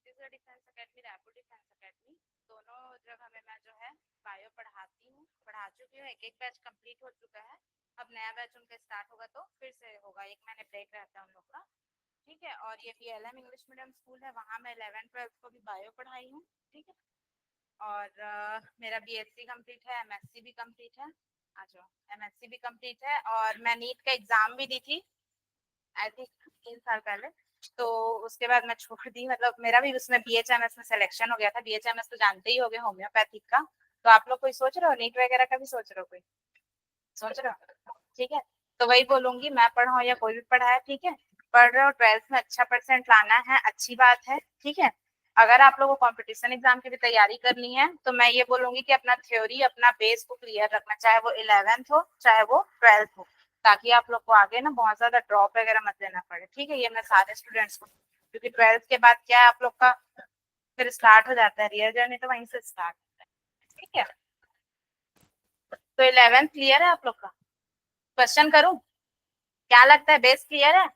Chhattisgarh defence academy, Raipur defence academy, दोनों जगह में मैं जो है बायो पढ़ाती हूँ, पढ़ा चुकी हूँ। एक एक बैच कंप्लीट हो चुका है, अब नया बैच उनका स्टार्ट होगा तो फिर से होगा, 1 महीने ब्रेक रहता है उन लोग का। ठीक है, और ये BLM इंग्लिश मीडियम स्कूल है, वहाँ मैं 11th-12th को भी बायो पढ़ाई हूँ। ठीक है, और मेरा BSc कंप्लीट है, MSc भी कंप्लीट है। आ जाओ, MSc भी कंप्लीट है, और मैं नीट का एग्जाम भी दी थी आई थिंक 3 साल पहले। तो उसके बाद मैं छोड़ दी, मतलब मेरा भी उसमें BHMS में सिलेक्शन हो गया था। BHMS तो जानते ही होगे, होम्योपैथिक का। तो आप लोग कोई सोच रहे हो नीट वगैरह का भी सोच रहे हो, कोई सोच रहे हो? ठीक है, तो वही बोलूंगी, मैं पढ़ा या कोई भी पढ़ा है, ठीक है, पढ़ रहे हो 12th में अच्छा परसेंट लाना है, अच्छी बात है। ठीक है, अगर आप लोगों को कंपटीशन एग्जाम की भी तैयारी करनी है तो मैं ये बोलूंगी कि अपना थ्योरी, अपना बेस को क्लियर रखना, चाहे वो 11th हो चाहे वो 12th हो, ताकि आप लोग को आगे ना बहुत ज्यादा ड्रॉप वगैरह मत लेना पड़े। ठीक है, ये मैं सारे स्टूडेंट्स को, क्योंकि 12th के बाद क्या है आप लोग का फिर स्टार्ट हो जाता है रियल जर्नी, तो वहीं से स्टार्ट होता है। ठीक है, तो 11th क्लियर है आप लोग का? क्वेश्चन करूं? क्या लगता है, बेस क्लियर है?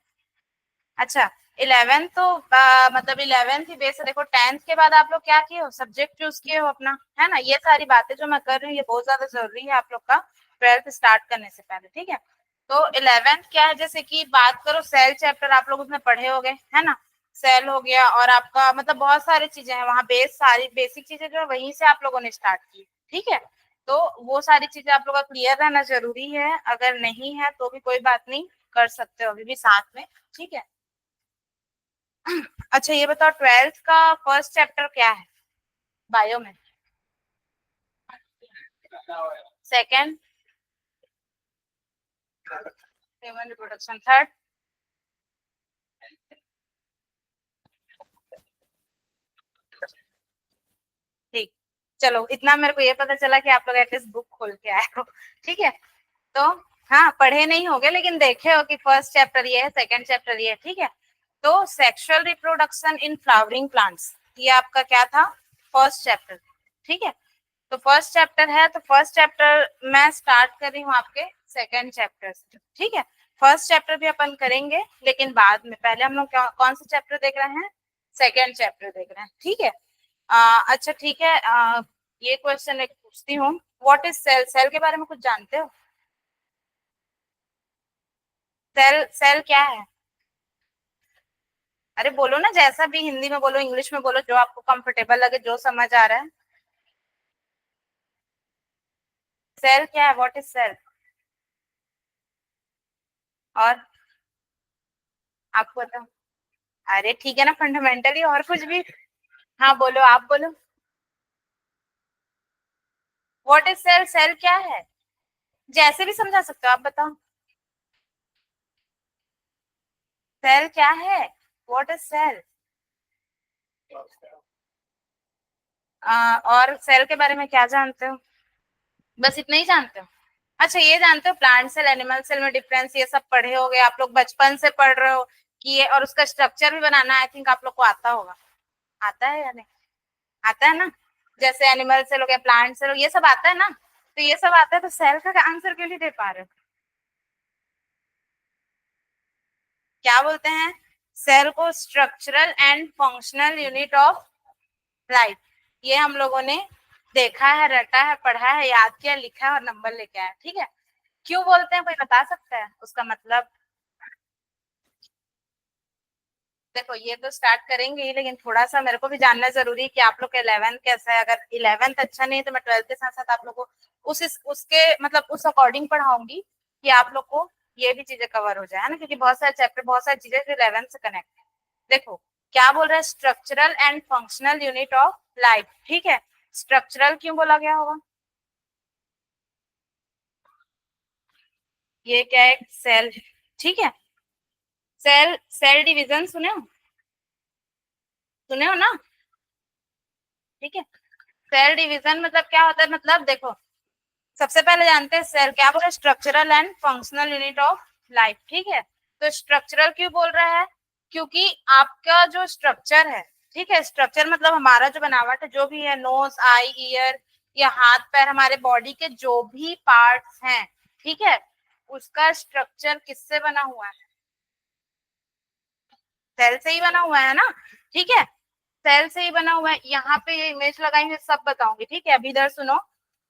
अच्छा, 11th तो मतलब 11th ही बेस है। देखो 10th के बाद आप लोग क्या किए हो, सब्जेक्ट चूज किए हो अपना, है ना। ये सारी बातें जो मैं कर रही हूँ ये बहुत ज्यादा जरूरी है आप लोग का 12th स्टार्ट करने से पहले। ठीक है, तो 11th क्या है, जैसे कि बात करो सेल चैप्टर आप लोग उसमें पढ़े हो गए, है ना। सेल हो गया, और आपका मतलब बहुत सारी चीजें हैं वहाँ, बेस सारी बेसिक चीजें जो है वहीं से आप लोगों ने स्टार्ट की। ठीक है, तो वो सारी चीजें आप लोग का क्लियर रहना जरूरी है। अगर नहीं है तो भी कोई बात नहीं, कर सकते हो अभी भी साथ में। ठीक है, अच्छा ये बताओ 12th का फर्स्ट चैप्टर क्या है बायो में? सेकंड? Human reproduction. थर्ड? ठीक, चलो इतना मेरे को ये पता चला कि आप लोग एटलीस्ट बुक खोल के आए हो। ठीक है, तो हाँ पढ़े नहीं होगे लेकिन देखे हो कि फर्स्ट चैप्टर ये है, सेकंड चैप्टर ये है। ठीक है, तो sexual reproduction in flowering plants, ये आपका क्या था, फर्स्ट चैप्टर। ठीक है, तो फर्स्ट चैप्टर है, तो फर्स्ट चैप्टर मैं स्टार्ट कर रही हूँ आपके सेकंड चैप्टर से। ठीक है, फर्स्ट चैप्टर भी अपन करेंगे लेकिन बाद में, पहले हम लोग कौन सा चैप्टर देख रहे हैं, सेकंड चैप्टर देख रहे हैं। ठीक है, अच्छा ठीक है, ये क्वेश्चन एक पूछती हूँ, व्हाट इज सेल? सेल के बारे में कुछ जानते हो? सेल, सेल क्या है? अरे बोलो ना, जैसा भी, हिंदी में बोलो, इंग्लिश में बोलो, जो आपको कंफर्टेबल लगे, जो समझ आ रहा है। सेल क्या है, व्हाट इज सेल? और आपको बताओ। अरे ठीक है ना, फंडामेंटली, और कुछ भी। हाँ बोलो, आप बोलो। What is cell? सेल क्या है? जैसे भी समझा सकते हो, आप बताओ। सेल क्या है, व्हाट इज सेल? और सेल के बारे में क्या जानते हो? बस इतना ही जानते हो? अच्छा ये जानते हो प्लांट सेल एनिमल सेल में डिफरेंस, ये सब पढ़े हो गए आप लोग, बचपन से पढ़ रहे हो कि ये, और उसका स्ट्रक्चर भी बनाना आई थिंक आप लोग को आता होगा। आता है या नहीं? आता है ना, जैसे एनिमल सेल हो गया, प्लांट सेल हो, ये सब आता है ना। तो ये सब आता है, तो सेल का आंसर क्यों नहीं दे पा रहे हो? क्या बोलते हैं? सेल को structural and functional unit of life, ये हम लोगों ने देखा है, रटा है, पढ़ा है, याद किया, लिखा है और नंबर लेके आया। ठीक है, क्यों बोलते हैं, कोई बता सकता है उसका मतलब? देखो ये तो स्टार्ट करेंगे ही, लेकिन थोड़ा सा मेरे को भी जानना जरूरी है कि आप लोग का 11th कैसा है। अगर 11th अच्छा नहीं है तो मैं 12th के साथ साथ आप लोग को उसके मतलब उस अकॉर्डिंग पढ़ाऊंगी कि आप लोग को ये भी चीजें कवर हो जाए, है ना, क्योंकि बहुत सारे चैप्टर, बहुत सारी चीजें जो 11th से कनेक्ट है। देखो क्या बोल रहा है, structural and functional unit of life. ठीक है, स्ट्रक्चरल क्यों बोला गया होगा? ये क्या है, सेल। ठीक है, सेल, सेल डिवीजन सुने हो? सुने हो ना? ठीक है, सेल डिवीजन मतलब क्या होता है, मतलब देखो सबसे पहले जानते हैं सेल क्या बोल रहा है, structural and functional unit of life. ठीक है, तो स्ट्रक्चरल क्यों बोल रहा है, क्योंकि आपका जो स्ट्रक्चर है, ठीक है, स्ट्रक्चर मतलब हमारा जो बनावट है, जो भी है, नोज, आई, ईयर या हाथ पैर, हमारे बॉडी के जो भी पार्ट्स हैं, ठीक है, उसका स्ट्रक्चर किससे बना हुआ है? सेल से ही बना हुआ है ना। ठीक है, सेल से ही बना हुआ है। यहाँ पे ये इमेज लगाई हुई सब बताऊंगी, ठीक है। अभी इधर सुनो,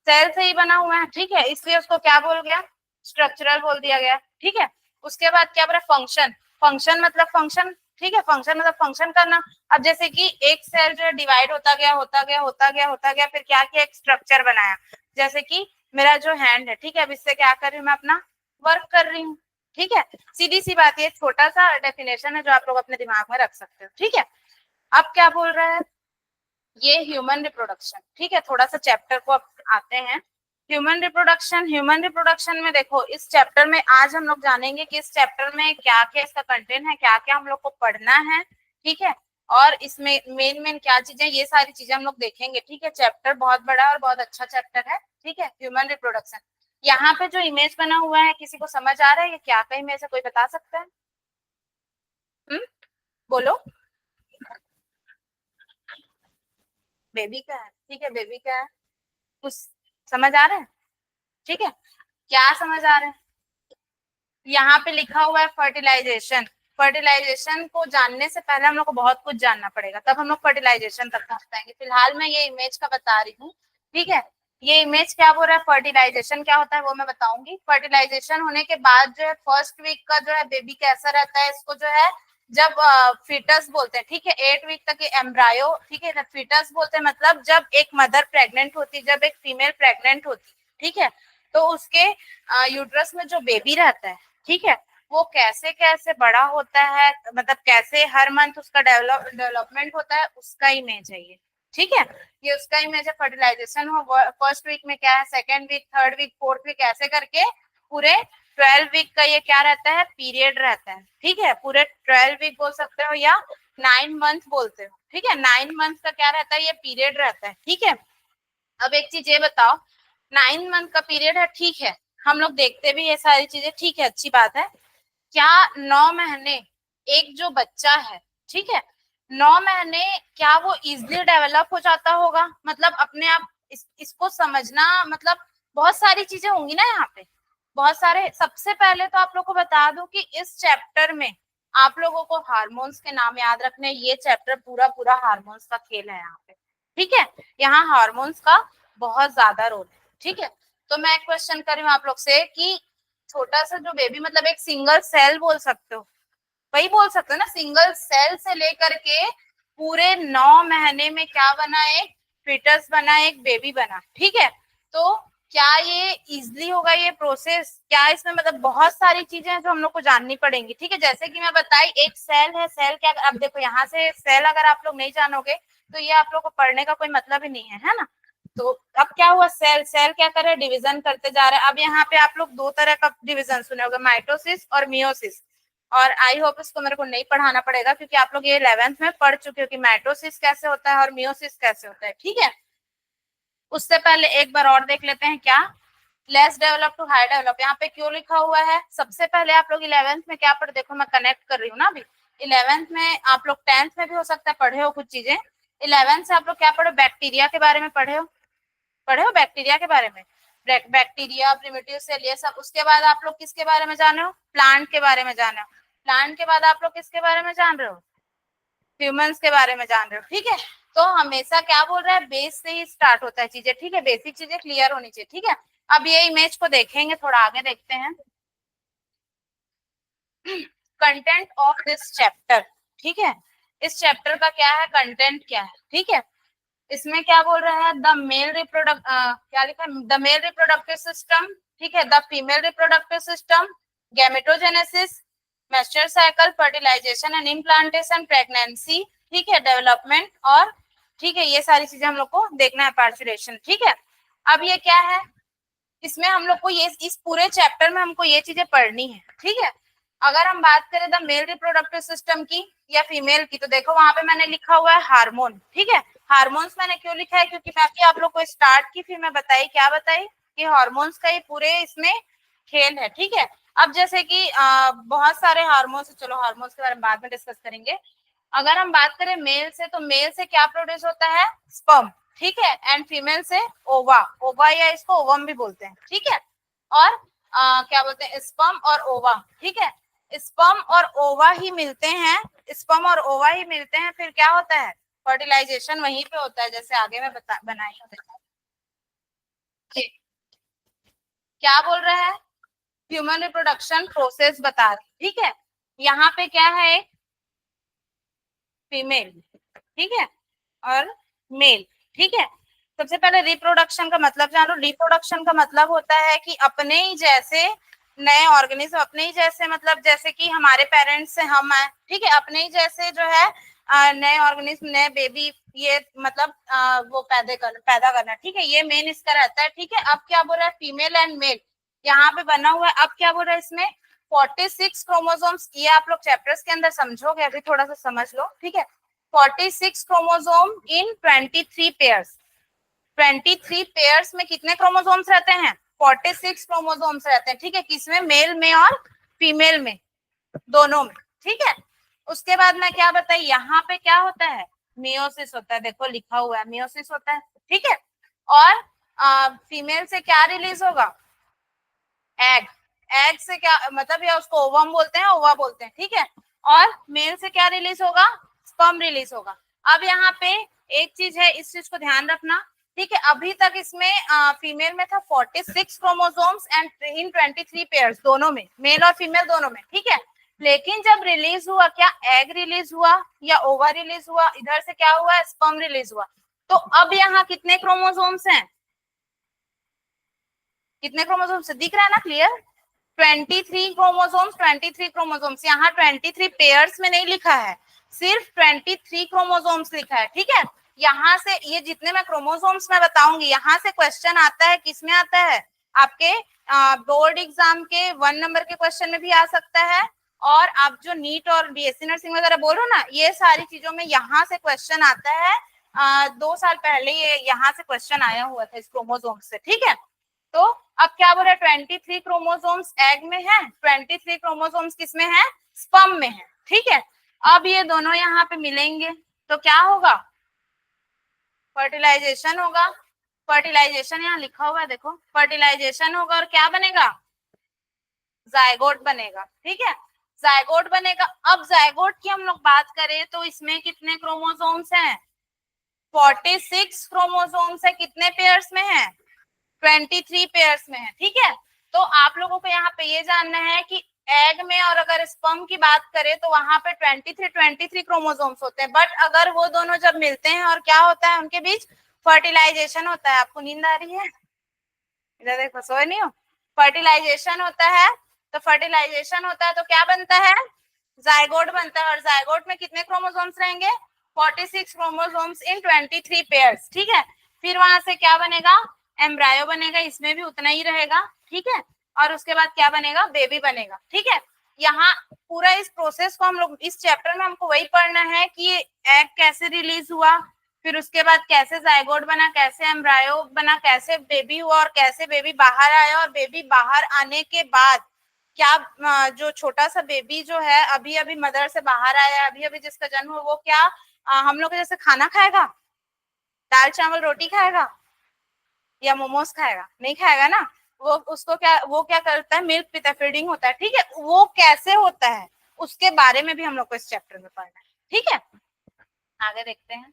सेल से ही बना हुआ है, ठीक है, इसलिए उसको क्या बोल गया, स्ट्रक्चरल बोल दिया गया, ठीक है। उसके बाद क्या बोला, फंक्शन। फंक्शन मतलब फंक्शन, ठीक है, फंक्शन मतलब फंक्शन करना। अब जैसे कि एक सेल जो है डिवाइड होता गया होता गया होता गया होता गया, फिर क्या किया, एक स्ट्रक्चर बनाया। जैसे कि मेरा जो हैंड है, ठीक है, अब इससे क्या कर रही हूँ मैं, अपना वर्क कर रही हूँ, ठीक है। सीधी सी बात, ये छोटा सा डेफिनेशन है जो आप लोग अपने दिमाग में रख सकते हो, ठीक है। अब क्या बोल रहा है, ये ह्यूमन रिप्रोडक्शन, ठीक है। थोड़ा सा चैप्टर को अब आते हैं। ह्यूमन रिप्रोडक्शन, ह्यूमन रिप्रोडक्शन में देखो, इस चैप्टर में आज हम लोग जानेंगे कि इस चैप्टर में क्या क्या इसका कंटेंट है, क्या क्या हम लोग को पढ़ना है, ठीक है। और इसमें मेन मेन क्या चीजें, ये सारी चीजें हम लोग देखेंगे, ठीक है। चैप्टर बहुत बड़ा है और बहुत अच्छा चैप्टर है, ठीक है, ह्यूमन रिप्रोडक्शन। यहाँ पे जो इमेज बना हुआ है, किसी को समझ आ रहा है ये क्या का इमेज है, कोई बता सकता है? हम्म, बोलो। बेबी का है, ठीक है, बेबी का है। कुछ समझ आ रहा है? ठीक है, क्या समझ आ रहा है? यहाँ पे लिखा हुआ है फर्टिलाइजेशन। फर्टिलाइजेशन को जानने से पहले हम लोग को बहुत कुछ जानना पड़ेगा, तब हम लोग फर्टिलाइजेशन तक पहुंच पाएंगे। फिलहाल मैं ये इमेज का बता रही हूँ, ठीक है। ये इमेज क्या बोल रहा है, फर्टिलाइजेशन क्या होता है वो मैं बताऊंगी। फर्टिलाइजेशन होने के बाद जो है फर्स्ट वीक का जो है बेबी कैसा रहता है, इसको जो है जब फीटस बोलते हैं, ठीक है, 8 वीक तक ये एम्ब्रायो, ठीक है, फीटस बोलते हैं, मतलब जब एक मदर प्रेग्नेंट होती, जब एक फीमेल प्रेग्नेंट होती, ठीक है, तो उसके यूट्रस में जो बेबी रहता है, ठीक है, वो कैसे कैसे बड़ा होता है, मतलब कैसे हर मंथ उसका डेवलपमेंट होता है, उसका इमेज है ये, ठीक है। ये उसका इमेज है, फर्टिलाइजेशन हो फर्स्ट वीक में क्या है, second week, third week, fourth week, ऐसे करके पूरे 12 वीक का ये क्या रहता है, पीरियड रहता है, ठीक है। पूरे 12 वीक बोल सकते हो या 9 मंथ बोलते हो, ठीक है। 9 मंथ का क्या रहता है, ये पीरियड रहता है, ठीक है। अब एक चीज ये बताओ, 9 मंथ का पीरियड है, ठीक है, हम लोग देखते भी ये सारी चीजें, ठीक है, अच्छी बात है। क्या 9 महीने एक जो बच्चा है, ठीक है, 9 महीने क्या वो इजिली डेवलप हो जाता होगा, मतलब अपने आप इसको समझना, मतलब बहुत सारी चीजें होंगी ना यहाँ पे, बहुत सारे। सबसे पहले तो आप लोग को बता दूं कि इस चैप्टर में आप लोगों को हार्मोन्स के नाम याद रखने, ये चैप्टर पूरा पूरा हार्मोन्स का खेल है यहाँ पे, ठीक है। यहाँ हार्मोन्स का बहुत ज्यादा रोल है, ठीक है। तो मैं क्वेश्चन कर रही हूँ आप लोग से कि छोटा सा जो बेबी, मतलब एक सिंगल सेल बोल सकते हो, वही बोल सकते हो ना, सिंगल सेल से लेकर के पूरे 9 महीने में क्या बना, एक फिटस बना, एक बेबी बना, ठीक है। तो क्या ये इजिली होगा ये प्रोसेस, क्या इसमें मतलब बहुत सारी चीजें हैं जो हम लोग को जाननी पड़ेंगी, ठीक है। जैसे कि मैं बताई, एक सेल है, सेल क्या, अब देखो यहाँ से सेल अगर आप लोग नहीं जानोगे तो ये आप लोग को पढ़ने का कोई मतलब ही नहीं है ना। तो अब क्या हुआ, सेल, सेल क्या कर रहे हैं, डिवीजन करते जा रहे हैं। अब यहाँ पे आप लोग दो तरह का डिवीजन सुने होंगे, माइटोसिस और मियोसिस। और आई होप इसको मेरे को नहीं पढ़ाना पड़ेगा क्योंकि आप लोग ये 11th में पढ़ चुके हो कि माइटोसिस कैसे होता है और मियोसिस कैसे होता है, ठीक है। उससे पहले एक बार और देख लेते हैं, क्या less develop to high develop यहाँ पे क्यों लिखा हुआ है। सबसे पहले आप लोग 11th में क्या पढ़े, देखो मैं कनेक्ट कर रही हूँ ना अभी। 11th में आप लोग 10th में भी हो सकता है पढ़े हो कुछ चीजें। 11th से आप लोग क्या पढ़े, बैक्टीरिया के बारे में पढ़े हो, पढ़े हो बैक्टीरिया के बारे में, बैक्टीरिया, प्रिमिटिव सेल, ये सब। उसके बाद आप लोग किसके बारे में जाने हो, प्लांट के बारे में जाने हो। प्लांट के बाद आप लोग किसके बारे में जान रहे हो, ह्यूमंस के बारे में जान रहे हो, ठीक है। तो हमेशा क्या बोल रहा है, बेस से ही स्टार्ट होता है चीजें, ठीक है, बेसिक चीजें क्लियर होनी चाहिए, ठीक है। अब ये इमेज को देखेंगे, थोड़ा आगे देखते हैं। कंटेंट ऑफ दिस चैप्टर, ठीक है, इस चैप्टर का क्या है, कंटेंट क्या है, ठीक है। इसमें क्या बोल रहा है, द मेल रिप्रोडक्ट, क्या लिखा है, द मेल रिप्रोडक्टिव सिस्टम, ठीक है, the female reproductive system, gametogenesis, menstrual cycle, fertilization and implantation, pregnancy, ठीक है, डेवलपमेंट, और ठीक है, ये सारी चीजें हम लोग को देखना है, पार्चुरेशन, ठीक है। अब ये क्या है, इसमें हम लोग को ये, इस पूरे चैप्टर में हमको ये चीजें पढ़नी है, ठीक है। अगर हम बात करें द मेल रिप्रोडक्टिव सिस्टम की या फीमेल की, तो देखो वहां पे मैंने लिखा हुआ है हार्मोन, ठीक है। हार्मोन्स मैंने क्यों लिखा है, क्योंकि मैं भी आप लोग को स्टार्ट की, फिर मैं बताई, क्या बताई कि हार्मोन्स का ये पूरे इसमें खेल है, ठीक है। अब जैसे कि बहुत सारे हार्मोन्स, चलो हार्मोन्स के बारे में बाद में डिस्कस करेंगे। अगर हम बात करें मेल से, तो मेल से क्या प्रोड्यूस होता है, स्पर्म, ठीक है, एंड फीमेल से ओवा, ओवा या इसको ओवम भी बोलते हैं, ठीक है। और क्या बोलते हैं, स्पर्म और ओवा, ठीक है। स्पर्म और ओवा ही मिलते हैं, स्पर्म और ओवा ही मिलते हैं, फिर क्या होता है, फर्टिलाइजेशन वहीं पे होता है, जैसे आगे मैं बनाई हूँ। क्या बोल रहा है? ह्यूमन रिप्रोडक्शन प्रोसेस बता रही, ठीक है। यहाँ पे क्या है? फीमेल, ठीक है, और मेल, ठीक है। सबसे पहले रिप्रोडक्शन का मतलब जानो। रिप्रोडक्शन का मतलब होता है कि अपने ही जैसे नए ऑर्गेनिज्म, अपने ही जैसे मतलब जैसे कि हमारे पेरेंट्स से हम आए, ठीक है, अपने ही जैसे जो है नए ऑर्गेनिज्म, नए बेबी, ये मतलब वो पैदा करना, ठीक है, ये मेन इसका रहता है, ठीक है। अब क्या बोल रहा है? फीमेल एंड मेल यहाँ पे बना हुआ है। अब क्या बोल रहा है इसमें? 46 क्रोमोसोम्स, ये आप लोग चैप्टर्स के अंदर समझोगे, अभी थोड़ा सा समझ लो, ठीक है। 46 क्रोमोसोम इन 23 पेयर्स। 23 पेयर्स में कितने क्रोमोसोम्स रहते हैं? 46 क्रोमोसोम्स रहते हैं, ठीक है। किसमें? मेल में और फीमेल में, दोनों में, ठीक है। उसके बाद मैं क्या बताई, यहाँ पे क्या होता है? मियोसिस होता है, देखो लिखा हुआ है मियोसिस होता है, ठीक है। और फीमेल से क्या रिलीज होगा? एग। एग से क्या मतलब, या उसको ओवम बोलते हैं, ओवा बोलते हैं, ठीक है। और मेल से क्या रिलीज होगा? स्पर्म रिलीज होगा। अब यहाँ पे एक चीज है, इस चीज को ध्यान रखना, ठीक है। अभी तक इसमें फीमेल में था 46 क्रोमोसोम्स एंड इन 23 पेयर्स, दोनों में, मेल और फीमेल दोनों में, ठीक है। लेकिन जब रिलीज हुआ, क्या एग रिलीज हुआ या ओवा रिलीज हुआ, इधर से क्या हुआ? स्पर्म रिलीज हुआ। तो अब यहाँ कितने क्रोमोसोम्स हैं? कितने क्रोमोसोम्स दिख रहा है ना? क्लियर? 23 chromosomes, 23 chromosomes. यहाँ 23 पेयर्स में नहीं लिखा है, सिर्फ 23 क्रोमोसोम्स लिखा है, ठीक है। यहाँ से ये जितने मैं क्रोमोसोम्स में बताऊंगी, यहाँ से क्वेश्चन आता है, किसमें आता है? आपके बोर्ड एग्जाम के 1 नंबर के क्वेश्चन में भी आ सकता है, और आप जो नीट और बीएससी नर्सिंग वगैरह बोल रहे हो ना, ये सारी चीजों में यहाँ से क्वेश्चन आता है। 2 साल पहले ये यहाँ से क्वेश्चन आया हुआ था इस क्रोमोसोम से, ठीक है। तो अब क्या बोल रहा है? 23 क्रोमोसोम्स एग में है, 23 क्रोमोसोम्स किसमें है? स्पर्म में है, ठीक है। अब ये दोनों यहाँ पे मिलेंगे तो क्या होगा? फर्टिलाइजेशन होगा। फर्टिलाइजेशन यहाँ लिखा हुआ है, देखो, फर्टिलाइजेशन होगा और क्या बनेगा? जायगोट बनेगा, ठीक है। जायगोट बनेगा। अब जायगोट की हम लोग बात करें तो इसमें कितने क्रोमोसोम्स हैं? 46 क्रोमोसोम्स है। कितने पेयर्स में है? 23 पेयर्स में है, ठीक है। तो आप लोगों को यहाँ पे ये जानना है कि एग में और अगर स्पर्म की बात करें तो वहां पे 23 क्रोमोसोम्स होते हैं, बट अगर वो दोनों जब मिलते हैं और क्या होता है उनके बीच? फर्टिलाइजेशन होता है। आपको नींद आ रही है? इधर देखो, सोए नहीं हो? फर्टिलाइजेशन होता है, तो फर्टिलाइजेशन होता है तो क्या बनता है? जायगोट बनता है। और जायगोट में कितने क्रोमोसोम्स रहेंगे? 46 क्रोमोसोम्स इन 23 पेयर्स, ठीक है। फिर वहां से क्या बनेगा? एम्ब्रायो बनेगा, इसमें भी उतना ही रहेगा, ठीक है। और उसके बाद क्या बनेगा? बेबी बनेगा, ठीक है। यहाँ पूरा इस प्रोसेस को हम लोग इस चैप्टर में हमको वही पढ़ना है कि एग कैसे रिलीज हुआ, फिर उसके बाद कैसे जायगोट बना, कैसे एम्ब्रायो बना, कैसे बेबी हुआ और कैसे बेबी बाहर आया, और बेबी बाहर आने के बाद क्या जो छोटा सा बेबी जो है अभी अभी मदर से बाहर आया, अभी अभी जिसका जन्म हुआ, वो क्या हम लोग जैसे खाना खाएगा? दाल चावल रोटी खाएगा या मोमोज खाएगा? नहीं खाएगा ना। वो क्या करता है? मिल्क पीता है, फीडिंग होता है, ठीक है। वो कैसे होता है उसके बारे में भी हम लोग को इस चैप्टर में पढ़ना है, ठीक है। आगे देखते हैं।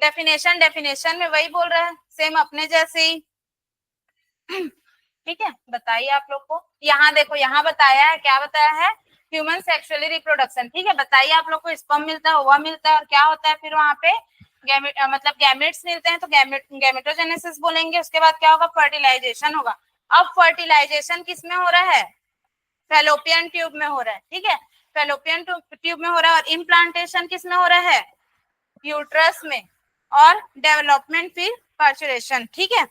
डेफिनेशन में वही बोल रहा है, सेम अपने जैसे ही, ठीक है। बताइए आप लोग को, यहाँ देखो, यहाँ बताया है, क्या बताया है? ह्यूमन सेक्सुअली रिप्रोडक्शन, ठीक है। बताइए आप लोग को, स्पर्म मिलता है, ओवा मिलता है, और क्या होता है फिर वहां पे? मतलब गैमेट्स मिलते हैं तो गैमेटोजेनेसिस बोलेंगे। उसके बाद क्या होगा? फर्टिलाइजेशन होगा। अब फर्टिलाइजेशन किसमें हो रहा है? फेलोपियन ट्यूब में हो रहा है, ठीक है। फेलोपियन ट्यूब में हो रहा है। और इम्प्लांटेशन किसमें हो रहा है? यूट्रस में। और डेवलपमेंट फिर पार्चुरेशन, ठीक है।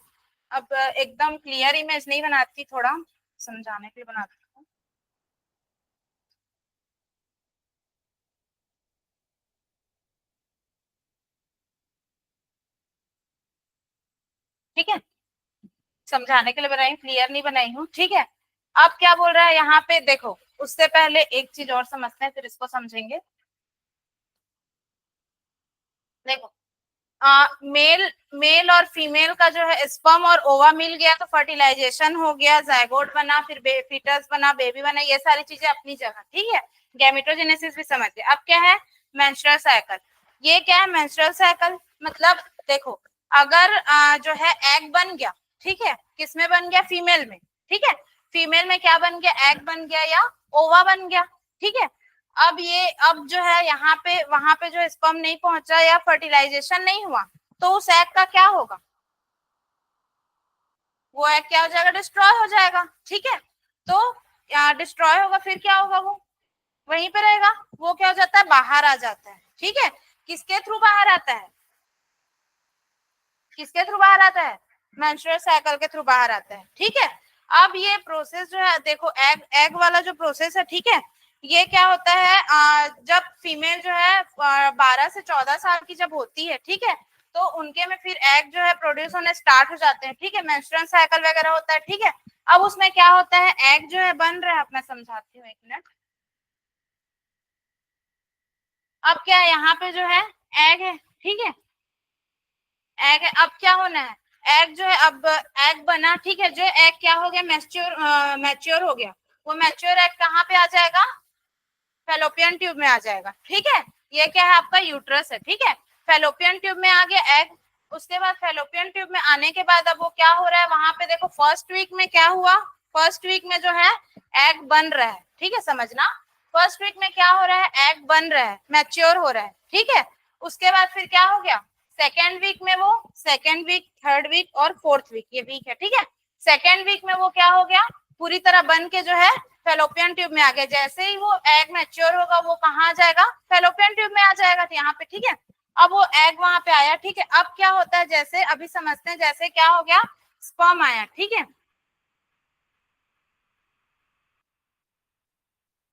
अब एकदम क्लियर इमेज नहीं बनाती, थोड़ा समझाने के लिए बनाती हूँ, ठीक है। समझाने के लिए बनाई, क्लियर नहीं बनाई हूँ, ठीक है। अब क्या बोल रहा है यहाँ पे? देखो, उससे पहले एक चीज और समझते हैं, फिर इसको समझेंगे। देखो, मेल मेल और फीमेल का जो है स्पर्म और ओवा मिल गया तो फर्टिलाइजेशन हो गया, जायगोट बना, फिर फीटस बना, बेबी बना, ये सारी चीजें अपनी जगह, ठीक है। गैमेटोजेनेसिस भी समझ गए। अब क्या है? Menstrual cycle. ये क्या है, मेंस्ट्रुअल साइकिल। मतलब देखो, अगर जो है एग बन गया, ठीक है, किसमें बन गया, फीमेल में, ठीक है, फीमेल में क्या बन गया, एग बन गया या ओवा बन गया, ठीक है। अब जो है यहाँ पे वहां पे जो स्पर्म नहीं पहुंचा या फर्टिलाइजेशन नहीं हुआ, तो उस एग का क्या होगा, वो एग क्या हो जाएगा, डिस्ट्रॉय हो जाएगा, ठीक है। तो डिस्ट्रॉय होगा, फिर क्या होगा, वो वहीं पे रहेगा, वो क्या हो जाता है, बाहर आ जाता है, ठीक है। किसके थ्रू बाहर आता है, किसके थ्रू बाहर आता है, मेंस्ट्रुअल साइकिल के थ्रू बाहर आता है, ठीक है। अब ये प्रोसेस जो है, देखो एग एग वाला जो प्रोसेस है, ठीक है, ये क्या होता है, जब फीमेल जो है 12 से 14 साल की जब होती है, ठीक है, तो उनके में फिर एग जो है प्रोड्यूस होने स्टार्ट हो जाते हैं, ठीक है, मेंस्ट्रुअल साइकिल वगैरह होता है, ठीक है। अब उसमें क्या होता है, एग जो है बन रहा है, मैं समझाती हूँ, एक मिनट। अब क्या है, यहाँ पे जो है एग है, ठीक है, एग है। अब क्या होना है, एग जो है, अब एग बना, ठीक है, जो एग क्या हो गया, मैच्योर हो गया, वो मैच्योर एग कहाँ पे आ जाएगा, फेलोपियन ट्यूब में आ जाएगा, ठीक है। ये क्या है, आपका यूट्रस है, ठीक है, फेलोपियन ट्यूब में आ गया एग। उसके बाद फेलोपियन ट्यूब में आने के बाद अब वो क्या हो रहा है, वहां पे देखो फर्स्ट वीक में क्या हुआ, फर्स्ट वीक में जो है एग बन रहा है, ठीक है, समझना, फर्स्ट वीक में क्या हो रहा है, एग बन रहा है, मैच्योर हो रहा है, ठीक है। उसके बाद फिर क्या हो गया, सेकेंड वीक में वो, सेकेंड वीक, थर्ड वीक और फोर्थ वीक, ये वीक है, ठीक है। सेकेंड वीक में वो क्या हो गया, पूरी तरह बन के जो है फेलोपियन ट्यूब में आ गया। जैसे ही वो एग मैच्योर होगा, वो कहाँ आ जाएगा, फेलोपियन ट्यूब में आ जाएगा, तो यहाँ पे, ठीक है। अब वो एग वहां पे आया, ठीक है। अब क्या होता है, जैसे अभी समझते हैं, जैसे क्या हो गया, स्पर्म आया, ठीक है।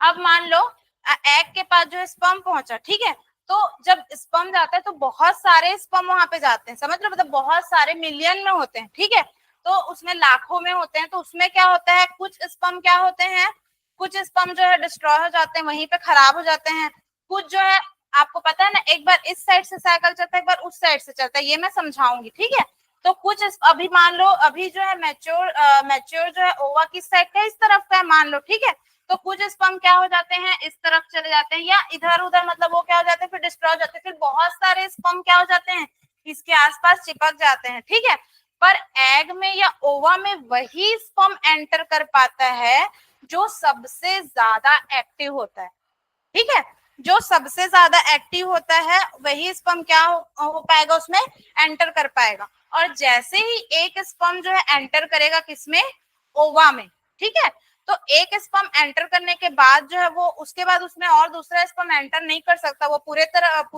अब मान लो एग के पास जो है स्पर्म पहुंचा, ठीक है। तो जब स्पर्म जाता है तो बहुत सारे स्पर्म वहां पे जाते हैं, समझ लो, मतलब बहुत सारे मिलियन में होते हैं, ठीक है। तो उसमें लाखों में होते हैं, तो उसमें क्या होता है, कुछ स्पर्म क्या होते हैं, कुछ स्पर्म जो है डिस्ट्रॉय हो जाते हैं, वहीं पे खराब हो जाते हैं। कुछ जो है, आपको पता है ना, एक बार इस साइड से साइकिल चलता है, एक बार उस साइड से चलता है, ये मैं समझाऊंगी, ठीक है। तो कुछ अभी मान लो, अभी जो है मैच्योर जो है ओवा किस साइड का, इस तरफ का है, मान लो, ठीक है। तो कुछ स्पर्म क्या हो जाते हैं, इस तरफ चले जाते हैं या इधर उधर, मतलब वो क्या हो जाते हैं, फिर डिस्ट्रॉय हो जाते हैं। फिर बहुत सारे स्पर्म क्या हो जाते हैं, इसके आसपास चिपक जाते हैं, ठीक है। पर एग में या ओवा में वही स्पर्म एंटर कर पाता है जो सबसे ज्यादा एक्टिव होता है, ठीक है। जो सबसे ज्यादा एक्टिव होता है वही स्पर्म क्या हो पाएगा, उसमें एंटर कर पाएगा। और जैसे ही एक स्पर्म जो है एंटर करेगा किसमें, ओवा में, ठीक है। तो एक स्पर्म एंटर करने के बाद जो है वो, उसके बाद उसमें और दूसरा स्पर्म एंटर नहीं कर सकता, वो पूरी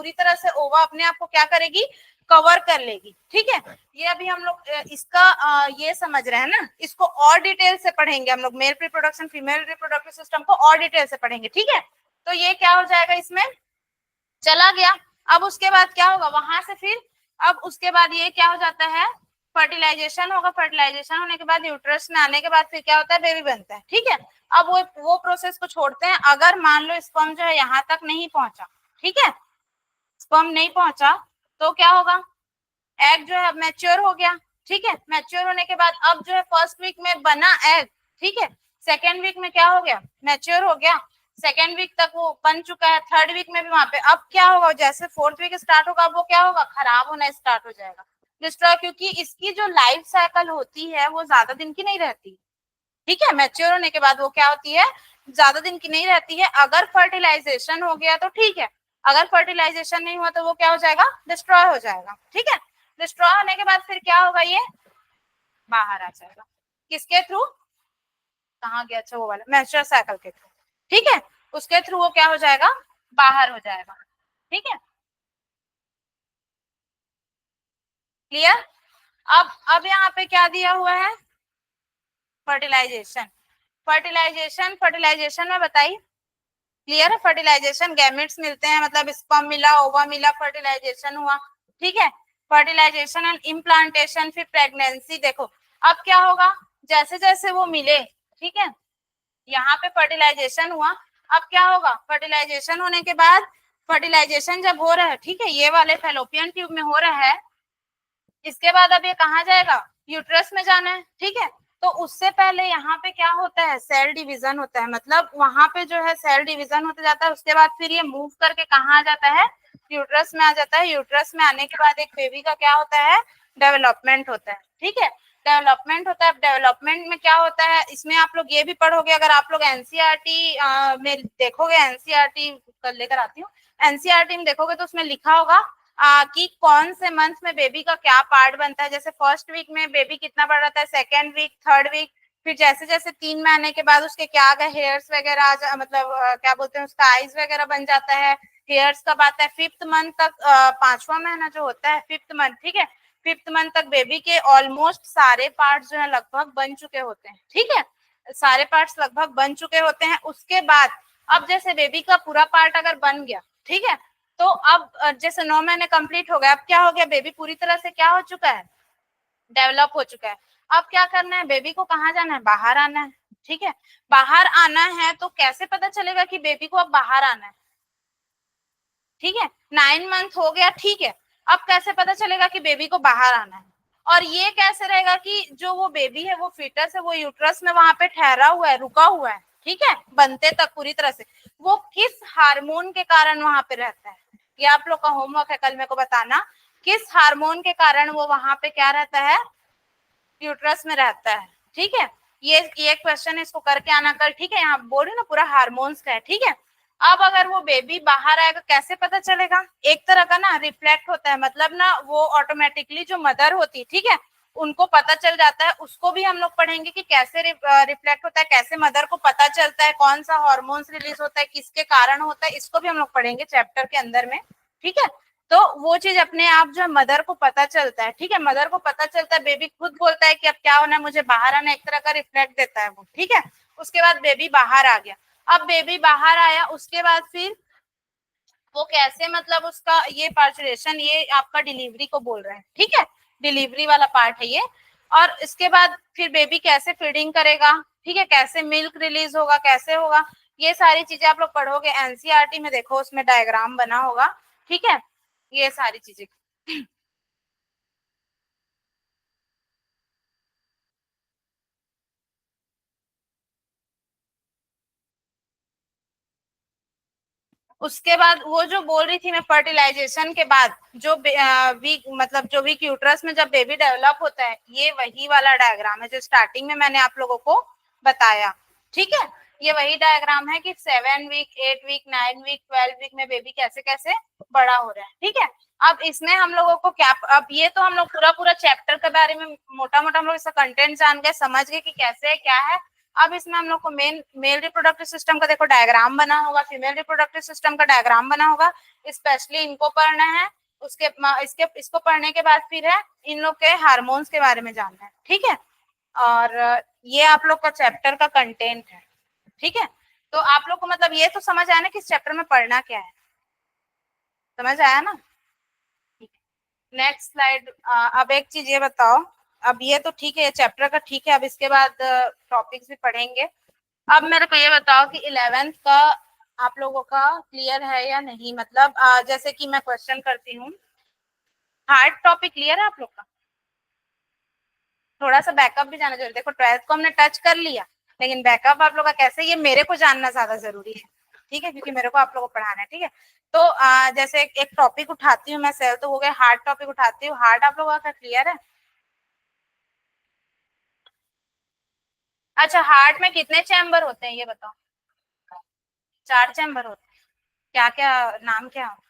तरह से ओवा अपने आप को क्या करेगी, कवर कर लेगी, ठीक है। ये अभी हम लोग इसका ये समझ रहे हैं ना, इसको और डिटेल से पढ़ेंगे हम लोग, male reproduction female reproductive system को और डिटेल से पढ़ेंगे, ठीक है। तो ये क्या हो जाएगा, इसमें चला गया। अब उसके बाद क्या होगा, वहां से फिर अब उसके बाद ये क्या हो जाता है, फर्टिलाइजेशन होगा, फर्टिलाइजेशन होने के बाद यूट्रस में आने के बाद फिर क्या होता है, बेबी बनता है, ठीक है। अब वो प्रोसेस को छोड़ते हैं, अगर मान लो स्पर्म जो है यहाँ तक नहीं पहुंचा, ठीक है, स्पर्म नहीं पहुंचा, तो क्या होगा, एग जो है मैच्योर हो गया, ठीक है। मैच्योर होने के बाद अब जो है फर्स्ट वीक में बना एग, ठीक है, सेकेंड वीक में क्या हो गया, मैच्योर हो गया, सेकेंड वीक तक वो बन चुका है, थर्ड वीक में भी वहां पे। अब क्या होगा, जैसे फोर्थ वीक स्टार्ट होगा, वो क्या होगा, खराब होना स्टार्ट हो जाएगा, डिस्ट्रॉय, क्योंकि इसकी जो लाइफ साइकिल होती है वो ज्यादा दिन की नहीं रहती, ठीक है। मैच्योर होने के बाद वो क्या होती है, ज्यादा दिन की नहीं रहती है। अगर फर्टिलाइजेशन हो गया तो ठीक है, अगर फर्टिलाइजेशन नहीं हुआ तो वो क्या हो जाएगा, डिस्ट्रॉय हो जाएगा, ठीक है। डिस्ट्रॉय होने के बाद फिर क्या होगा, ये बाहर आ जाएगा, किसके थ्रू, कहाँ गया, अच्छा वो वाला मेंस्ट्रुअल साइकिल के थ्रू, ठीक है। उसके थ्रू वो क्या हो जाएगा, बाहर हो जाएगा, ठीक है, क्लियर। अब यहाँ पे क्या दिया हुआ है, फर्टिलाइजेशन, फर्टिलाइजेशन में बताइए, क्लियर है। फर्टिलाइजेशन, गैमेट्स मिलते हैं, मतलब स्पर्म मिला, ओवा मिला, फर्टिलाइजेशन हुआ, ठीक है। फर्टिलाइजेशन एंड इम्प्लांटेशन, फिर प्रेगनेंसी। देखो अब क्या होगा, जैसे जैसे वो मिले, ठीक है, यहाँ पे फर्टिलाइजेशन हुआ। अब क्या होगा, फर्टिलाइजेशन होने के बाद, फर्टिलाइजेशन जब हो रहा है, ठीक है, ये वाले फेलोपियन ट्यूब में हो रहा है, इसके बाद अब ये कहाँ जाएगा, यूट्रस में जाना है, ठीक है। तो उससे पहले यहाँ पे क्या होता है, सेल डिवीजन होता है, मतलब वहां पे जो है सेल डिवीजन होता जाता है। उसके बाद फिर ये मूव करके कहाँ आ जाता है, यूट्रस में आ जाता है। यूट्रस में आने के बाद एक बेबी का क्या होता है, डेवलपमेंट होता है, ठीक है। डेवलपमेंट होता है। डेवलपमेंट में क्या होता है, इसमें आप लोग ये भी पढ़ोगे, अगर आप लोग एनसीईआरटी में देखोगे, एनसीईआरटी कर लेकर आती हूँ, एनसीईआरटी में देखोगे तो उसमें लिखा होगा कि कौन से मंथ में बेबी का क्या पार्ट बनता है। जैसे फर्स्ट वीक में बेबी कितना बढ़ रहा है, सेकेंड वीक, थर्ड वीक, फिर जैसे जैसे 3 महीने के बाद उसके क्या आ गए, हेयर्स वगैरह, मतलब क्या बोलते हैं, उसका आईज वगैरह बन जाता है। हेयर्स कब आता है, 5th मंथ तक, 5वां महीना जो होता है 5th मंथ, ठीक है। 5th मंथ तक बेबी के ऑलमोस्ट सारे पार्ट्स जो है लगभग बन चुके होते हैं, ठीक है। सारे पार्ट्स लगभग बन चुके होते हैं। उसके बाद अब जैसे बेबी का पूरा पार्ट अगर बन गया, ठीक है, तो अब जैसे 9 महीने कंप्लीट हो गए, अब क्या हो गया, बेबी पूरी तरह से क्या हो चुका है, डेवलप हो चुका है। अब क्या करना है, बेबी को कहाँ जाना है, बाहर आना है, ठीक है। बाहर आना है तो कैसे पता चलेगा कि बेबी को अब बाहर आना है, ठीक है। 9 मंथ हो गया, ठीक है। अब कैसे पता चलेगा कि बेबी को बाहर आना है, और ये कैसे रहेगा कि जो वो बेबी है, वो फीटस है, वो यूट्रस में वहां पे ठहरा हुआ है, रुका हुआ है, ठीक है, बनते तक पूरी तरह से, वो किस हार्मोन के कारण वहां पे रहता है, ये आप लोग का होमवर्क है, कल मेरे को बताना किस हार्मोन के कारण वो वहां पे क्या रहता है, यूट्रस में रहता है, ठीक है। ये क्वेश्चन इसको करके आना कल, ठीक है। यहाँ बोल रही ना पूरा हार्मोन्स का है, ठीक है। अब अगर वो बेबी बाहर आएगा कैसे पता चलेगा, एक तरह का ना रिफ्लेक्ट होता है, मतलब ना वो ऑटोमेटिकली जो मदर होती है, ठीक है, उनको पता चल जाता है। उसको भी हम लोग पढ़ेंगे कि कैसे रिफ्लेक्ट होता है, कैसे मदर को पता चलता है, कौन सा हार्मोन्स रिलीज होता है, किसके कारण होता है, इसको भी हम लोग पढ़ेंगे चैप्टर के अंदर में, ठीक है। तो वो चीज अपने आप जो मदर को पता चलता है, ठीक है, मदर को पता चलता है, बेबी खुद बोलता है कि अब क्या होना है, मुझे बाहर आना, एक तरह का रिफ्लेक्ट देता है वो, ठीक है। उसके बाद बेबी बाहर आ गया। अब बेबी बाहर आया, उसके बाद फिर वो कैसे, मतलब उसका ये पार्चुरेशन, ये आपका डिलीवरी को बोल रहे हैं, ठीक है, डिलीवरी वाला पार्ट है ये। और इसके बाद फिर बेबी कैसे फीडिंग करेगा, ठीक है, कैसे मिल्क रिलीज होगा, कैसे होगा, ये सारी चीजें आप लोग पढ़ोगे एनसीईआरटी में, देखो उसमें डायग्राम बना होगा, ठीक है, ये सारी चीजें। उसके बाद वो जो बोल रही थी मैं, फर्टिलाइजेशन के बाद जो वीक, मतलब जो वीक यूट्रस में जब बेबी डेवलप होता है, ये वही वाला डायग्राम है जो स्टार्टिंग में मैंने आप लोगों को बताया, ठीक है। ये वही डायग्राम है कि 7 वीक, 8 वीक, 9 वीक, 12 वीक में बेबी कैसे कैसे बड़ा हो रहा है, ठीक है। अब इसमें हम लोगों को क्या, अब ये तो हम लोग पूरा पूरा चैप्टर के बारे में मोटा मोटा हम लोग इसका कंटेंट जान गए, समझ गए कि कैसे है क्या है। अब इसमें हम लोग को मेल रिप्रोडक्टिव सिस्टम का देखो डायग्राम बना होगा, फीमेल रिप्रोडक्टिव सिस्टम का डायग्राम बना होगा, स्पेशली इनको पढ़ना है। उसके इसके इसको पढ़ने के बाद फिर है इन लोग के हार्मोन्स के बारे में जानना है, ठीक है। और ये आप लोग का चैप्टर का कंटेंट है, ठीक है। तो आप लोग को मतलब ये तो समझ आया ना कि इस चैप्टर में पढ़ना क्या है, समझ आया ना। Next slide. अब एक चीज ये बताओ, अब ये तो ठीक है, चैप्टर का ठीक है, अब इसके बाद टॉपिक्स भी पढ़ेंगे। अब मेरे को ये बताओ कि 11th का आप लोगों का क्लियर है या नहीं, मतलब जैसे कि मैं क्वेश्चन करती हूँ, हार्ड टॉपिक क्लियर है आप लोग का, थोड़ा सा बैकअप भी जाना जरूरी, देखो 12th को हमने टच कर लिया, लेकिन बैकअप आप लोग का कैसे, ये मेरे को जानना ज्यादा जरूरी है, ठीक है, क्योंकि मेरे को आप लोगों को पढ़ाना है, ठीक है। तो जैसे एक टॉपिक उठाती हूँ मैं, सेल तो हो गए, हार्ड टॉपिक उठाती हूँ, हार्ड आप लोगों का क्लियर है। अच्छा, हार्ट में कितने चैम्बर होते हैं ये बताओ। 4 चैम्बर होते हैं, क्या क्या, नाम क्या हो,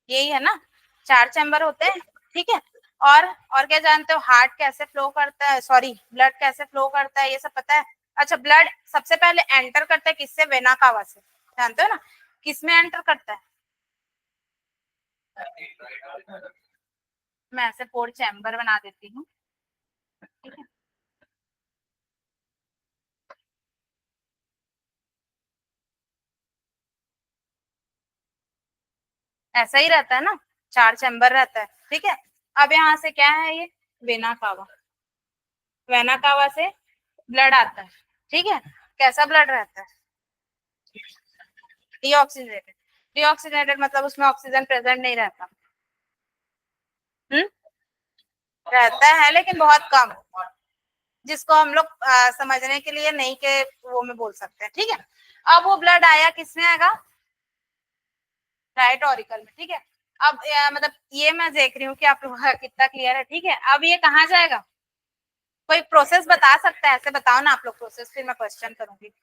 यही है ना, 4 चैम्बर होते हैं, ठीक है। और और क्या जानते हो, हार्ट कैसे फ्लो करता है, सॉरी ब्लड कैसे फ्लो करता है, ये सब पता है। अच्छा, ब्लड सबसे पहले एंटर करता है किससे, वेना कावा से, जानते हो ना, किस में एंटर करता है, मैं ऐसे 4 चैम्बर बना देती हूँ, ठीक है। ऐसा ही रहता है ना, 4 चैम्बर रहता है, ठीक है। अब यहाँ से क्या है ये, वेना कावा, वेना कावा से ब्लड आता है, ठीक है। कैसा ब्लड रहता है, डीऑक्सीजनेटेड, डीऑक्सीजनेटेड मतलब उसमें ऑक्सीजन प्रेजेंट नहीं रहता, हम्म, रहता है लेकिन बहुत कम, जिसको हम लोग समझने के लिए नहीं के वो में बोल सकते हैं, ठीक है। अब वो ब्लड आया, किसमें आएगा, राइट ऑरिकल में, ठीक है। अब मतलब ये मैं देख रही हूँ कि आप लोग कितना क्लियर है, ठीक है। अब ये कहाँ जाएगा, कोई प्रोसेस बता सकता है, ऐसे बताओ ना आप लोग प्रोसेस, फिर मैं क्वेश्चन करूंगी।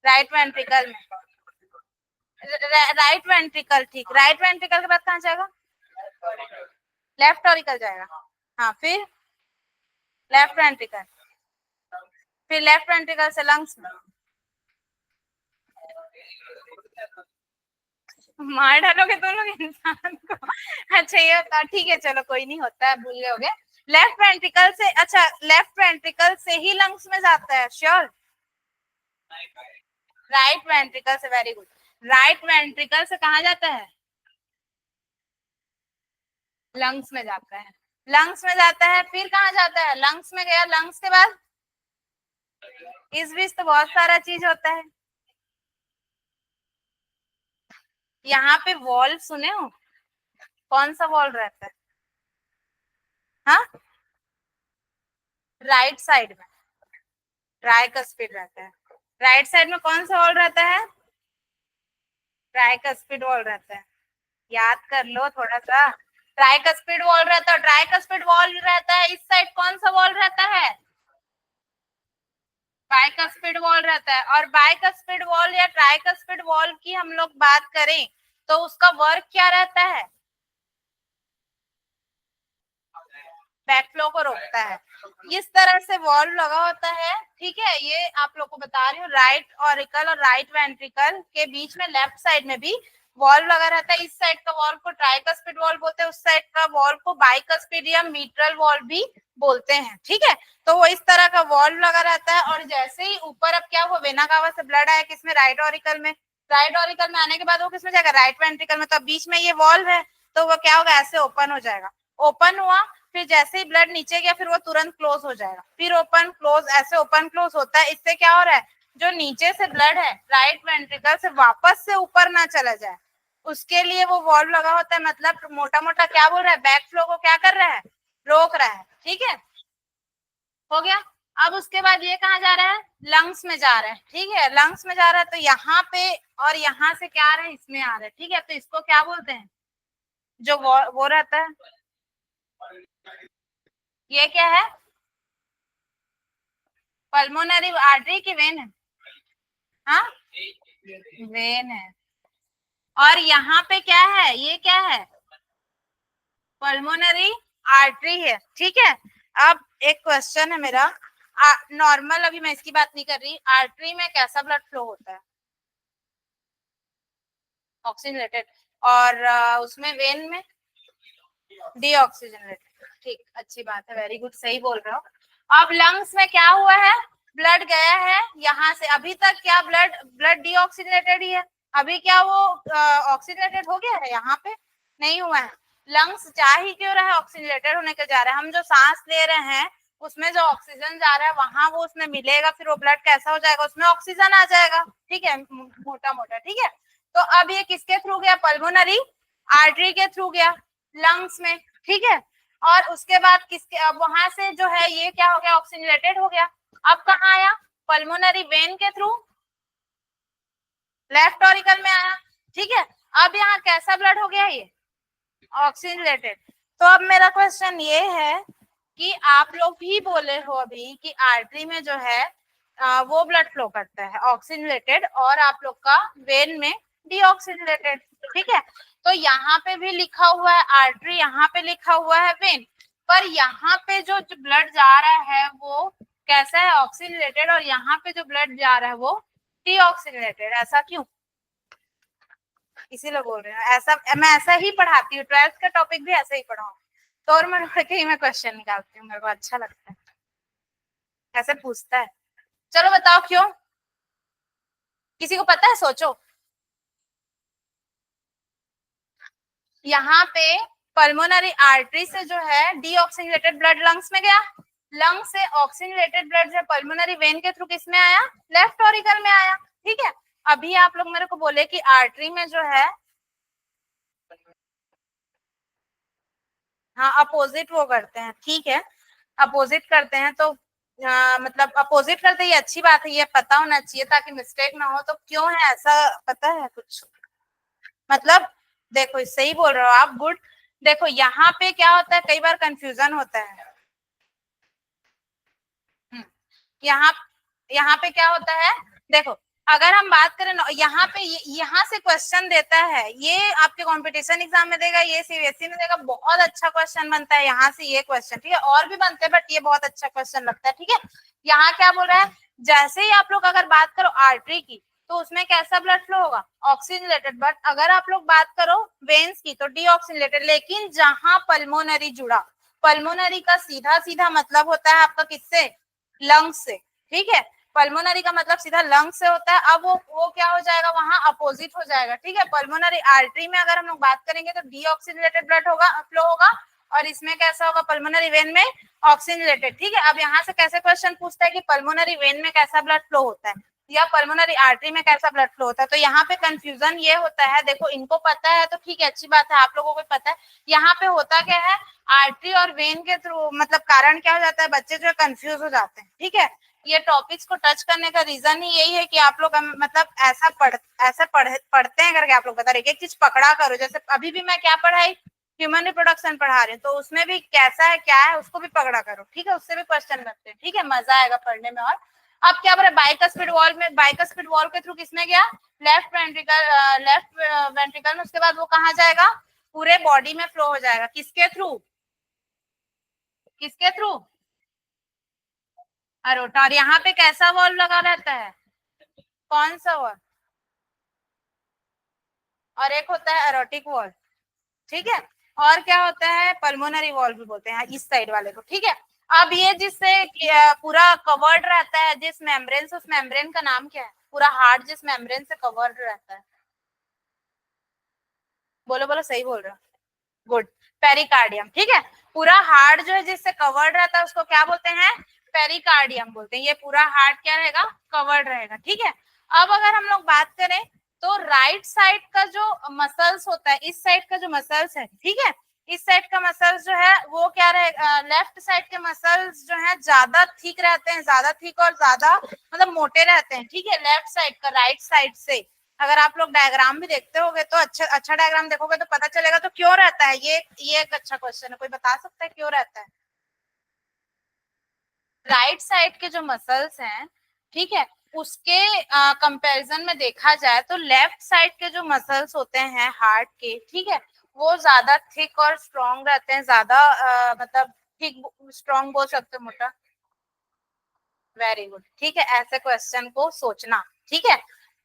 राइट वेंट्रिकल में, राइट वेंट्रिकल, ठीक, राइट वेंट्रिकल के बाद कहाँ जाएगा, लेफ्ट ऑरिकल जाएगा, हाँ, फिर लेफ्ट वेंट्रिकल, फिर लेफ्ट वेंट्रिकल से लंग्स में, मार डालोगे तुम लोग इंसान को। अच्छा ये होता, ठीक है, चलो कोई नहीं, होता है, भूल गए होगे। लेफ्ट वेंट्रिकल से, अच्छा लेफ्ट वेंट्रिकल से ही लंग्स में जाता है, श्योर, राइट वेंट्रिकल से, वेरी गुड। राइट वेंट्रिकल से कहाँ जाता है, लंग्स में जाता है, लंग्स में जाता है, फिर कहाँ जाता है, लंग्स में गया, लंग्स के बाद इस बीच तो बहुत सारा चीज होता है। यहाँ पे वॉल सुने हो, कौन सा वॉल रहता है, हाँ, राइट साइड में ट्राइकस्पिड रहता है, राइट साइड में कौन सा वॉल रहता है, ट्राइकस्पिड वॉल रहता है, याद कर लो थोड़ा सा, ट्राइकस्पिड वॉल रहता है, ट्राइकस्पिड वॉल रहता है, इस साइड कौन सा वॉल रहता है, बाइकस्पिड वॉल रहता है। और बाइकस्पिड वॉल या ट्राइकस्पिड वॉल की हम लोग बात करें तो उसका वर्क क्या रहता है, बैकफ्लो को रोकता है। इस तरह से वॉल्व लगा होता है, ठीक है। ये आप लोग को बता रही हूँ, राइट ऑरिकल और राइट वेंट्रिकल के बीच में लेफ्ट साइड में भी वॉल्व लगा रहता है। इस साइड का वॉल्व को ट्राइकस्पिड वॉल्व बोलते हैं, उस साइड का वॉल्व को बाइकस्पिड या मीट्रल वॉल्व भी बोलते हैं, ठीक है। तो वो इस तरह का वॉल्व लगा रहता है। और जैसे ही ऊपर, अब क्या हुआ, वेना कावा से ब्लड आया किसमें, राइट ऑरिकल में, राइट ऑरिकल में आने के बाद वो किसमें जाएगा, राइट वेंट्रिकल में। तो बीच में ये वॉल्व है, तो वो क्या होगा, ऐसे ओपन हो जाएगा, ओपन हुआ, फिर जैसे ही ब्लड नीचे गया फिर वो तुरंत क्लोज हो जाएगा, फिर ओपन क्लोज, ऐसे ओपन क्लोज होता है। इससे क्या हो रहा है, जो नीचे से ब्लड है राइट वेंट्रिकल से वापस से ऊपर ना चला जाए, उसके लिए वो वॉल्व लगा होता है। मतलब मोटा मोटा क्या बोल रहा है, बैक फ्लो को क्या कर रहा है, रोक रहा है, ठीक है, हो गया। अब उसके बाद ये कहाँ जा रहा है, लंग्स में जा रहा है, ठीक है, लंग्स में जा रहा है, तो यहाँ पे और यहाँ से क्या आ रहा है, इसमें आ रहा है, ठीक है। तो इसको क्या बोलते हैं, जो वो रहता है, ये क्या है, पल्मोनरी आर्टरी की वेन है, हाँ, वेन है। और यहाँ पे क्या है, ये क्या है, पल्मोनरी आर्टरी है, ठीक है। अब एक क्वेश्चन है मेरा, नॉर्मल, अभी मैं इसकी बात नहीं कर रही, आर्टरी में कैसा ब्लड फ्लो होता है, ऑक्सीजनेटेड, और उसमें वेन में डीऑक्सीजनेटेड, ठीक, अच्छी बात है, वेरी गुड, सही बोल रहे हो। अब लंग्स में क्या हुआ है, ब्लड गया है यहाँ से, अभी तक क्या ब्लड ब्लड डीऑक्सीजनेटेड ही है, अभी क्या वो ऑक्सीजनेटेड हो गया है, यहाँ पे नहीं हुआ है। लंग्स जा ही क्यों रहा है, ऑक्सीजनेटेड होने के जा रहा है। हम जो सांस ले रहे हैं उसमें जो ऑक्सीजन जा रहा है वहां वो उसमें मिलेगा, फिर वो ब्लड कैसा हो जाएगा, उसमें ऑक्सीजन आ जाएगा, ठीक है, मोटा मोटा, ठीक है। तो अब ये किसके थ्रू गया, पल्मोनरी आर्टरी के थ्रू गया लंग्स में, ठीक है। और उसके बाद किसके, अब वहां से जो है ये क्या हो गया, ऑक्सीजनेटेड हो गया। अब कहाँ आया, पल्मोनरी वेन के थ्रू लेफ्ट ऑरिकल में आया, ठीक है। अब यहाँ कैसा ब्लड हो गया, ये ऑक्सीजनेटेड। तो अब मेरा क्वेश्चन ये है कि आप लोग भी बोले हो अभी कि आर्टरी में जो है वो ब्लड फ्लो करता है ऑक्सीजनेटेड, और आप लोग का वेन में डीऑक्सीजनेटेड, ठीक है। तो यहाँ पे भी लिखा हुआ है आर्टरी, यहाँ पे लिखा हुआ है वेन, पर यहाँ पे जो ब्लड जा रहा है वो कैसा है, ऑक्सीजनेटेड, और यहाँ पे जो ब्लड जा रहा है वो डीऑक्सीजनेटेड, ऐसा क्यों, इसीलिए बोल रहे हैं ऐसा। मैं ऐसा ही पढ़ाती हूँ, 12th का टॉपिक भी ऐसा ही पढ़ाऊँ, तो और मैं क्वेश्चन निकालती हूँ, मेरे को अच्छा लगता है ऐसे पूछता है। चलो बताओ क्यों, किसी को पता है, सोचो। यहाँ पे पल्मोनरी आर्टरी से जो है डीऑक्सीजनेटेड ब्लड लंग्स में गया, लंग्स से ऑक्सीजनेटेड ब्लड जो पल्मोनरी वेन के थ्रू किस में आया, लेफ्ट ऑरिकल में आया, ठीक है। अभी आप लोग मेरे को बोले कि आर्टरी में जो है, हाँ, अपोजिट वो करते हैं, ठीक है, अपोजिट करते हैं। तो मतलब अपोजिट करते हैं, ये अच्छी बात है, ये पता होना चाहिए ताकि मिस्टेक ना हो। तो क्यों है ऐसा, पता है कुछ? मतलब देखो सही बोल रहे हो आप, गुड। देखो यहाँ पे क्या होता है, कई बार कंफ्यूजन होता है। हम्म, यहाँ यहाँ पे क्या होता है, देखो अगर हम बात करें यहाँ पे यहाँ से क्वेश्चन देता है, ये आपके कंपटीशन एग्जाम में देगा, ये सीबीएसई में देगा, बहुत अच्छा क्वेश्चन बनता है यहाँ से ये क्वेश्चन, ठीक है। और भी बनते हैं बट ये बहुत अच्छा क्वेश्चन लगता है, ठीक है। यहाँ क्या बोल रहा है, जैसे ही आप लोग अगर बात करो आर्टरी की, तो उसमें कैसा ब्लड फ्लो होगा, ऑक्सीजनेटेड। बट अगर आप लोग बात करो वेन्स की तो डीऑक्सीजनेटेड। लेकिन जहां पल्मोनरी जुड़ा, पल्मोनरी का सीधा सीधा मतलब होता है आपका किससे, लंग्स से, ठीक है। पल्मोनरी का मतलब सीधा लंग्स से होता है। अब वो क्या हो जाएगा, वहां अपोजिट हो जाएगा, ठीक है। पल्मोनरी आर्टरी में अगर हम लोग बात करेंगे तो डीऑक्सीजनेटेड ब्लड होगा, फ्लो होगा, और इसमें कैसा होगा, पल्मोनरी वेन में ऑक्सीजनेटेड, ठीक है। अब यहाँ से कैसे क्वेश्चन पूछता है कि पल्मोनरी वेन में कैसा ब्लड फ्लो होता है या पल्मोनरी आर्टरी में कैसा ब्लड फ्लो होता है। तो यहाँ पे कंफ्यूजन ये होता है, देखो इनको पता है तो ठीक है, अच्छी बात है, आप लोगों को पता है। यहाँ पे होता क्या है, आर्टरी और वेन के थ्रू मतलब कारण क्या हो जाता है, बच्चे जो है कंफ्यूज हो जाते हैं, ठीक है। ये टॉपिक्स को टच करने का रीजन ही यही है कि आप लोग मतलब पढ़ते हैं करके आप लोग बता रहे, एक चीज पकड़ा करो। जैसे अभी भी मैं क्या पढ़ाई, ह्यूमन रिप्रोडक्शन पढ़ा रहे हैं, तो उसमें भी कैसा है क्या है उसको भी पकड़ा करो, ठीक है। उससे भी क्वेश्चन बनते हैं, ठीक है, मजा आएगा पढ़ने में। और अब क्या बोले, बाइकस्पिड वॉल में, बाइकस्पिड वॉल के थ्रू किसमें गया, लेफ्ट वेंट्रिकल, लेफ्ट वेंट्रिकल में। उसके बाद वो कहाँ जाएगा, पूरे बॉडी में फ्लो हो जाएगा, किसके थ्रू, किसके थ्रू, अरोटा। और यहाँ पे कैसा वॉल्व लगा रहता है, कौन सा वॉल्व, और एक होता है एरोटिक वॉल्व, ठीक है। और क्या होता है, पल्मोनरी वॉल्व भी बोलते हैं इस साइड वाले को, ठीक है। अब ये जिससे पूरा कवर्ड रहता है, जिस मेम्ब्रेन से, उस मेम्ब्रेन का नाम क्या है, पूरा हार्ट जिस मेम्ब्रेन से कवर्ड रहता है, बोलो बोलो, सही बोल रहे हो, गुड, पेरिकार्डियम, ठीक है। पूरा हार्ट जो है जिससे कवर्ड रहता है उसको क्या बोलते हैं, पेरिकार्डियम बोलते हैं। ये पूरा हार्ट क्या रहेगा, कवर्ड रहेगा, ठीक है। अब अगर हम लोग बात करें तो राइट साइड का जो मसल्स होता है, इस साइड का जो मसल्स है, ठीक है, इस साइड का मसल्स जो है वो क्या रहेगा, लेफ्ट साइड के मसल्स जो है ज्यादा थिक रहते हैं, ज्यादा थिक और ज्यादा मतलब मोटे रहते हैं, ठीक है, लेफ्ट साइड का, राइट साइड से। अगर आप लोग डायग्राम भी देखते होगे तो अच्छा अच्छा डायग्राम देखोगे तो पता चलेगा। तो क्यों रहता है ये एक अच्छा क्वेश्चन है, कोई बता सकता है क्यों रहता है। राइट साइड के जो मसल्स हैं, ठीक है, उसके कंपैरिजन में देखा जाए तो लेफ्ट साइड के जो मसल्स होते हैं हार्ट के, ठीक है, वो ज्यादा थिक और स्ट्रॉन्ग रहते हैं, ज्यादा मतलब थिक स्ट्रॉन्ग बोल सकते हो, मोटा। वेरी गुड, ठीक है, ऐसे क्वेश्चन को सोचना, ठीक है।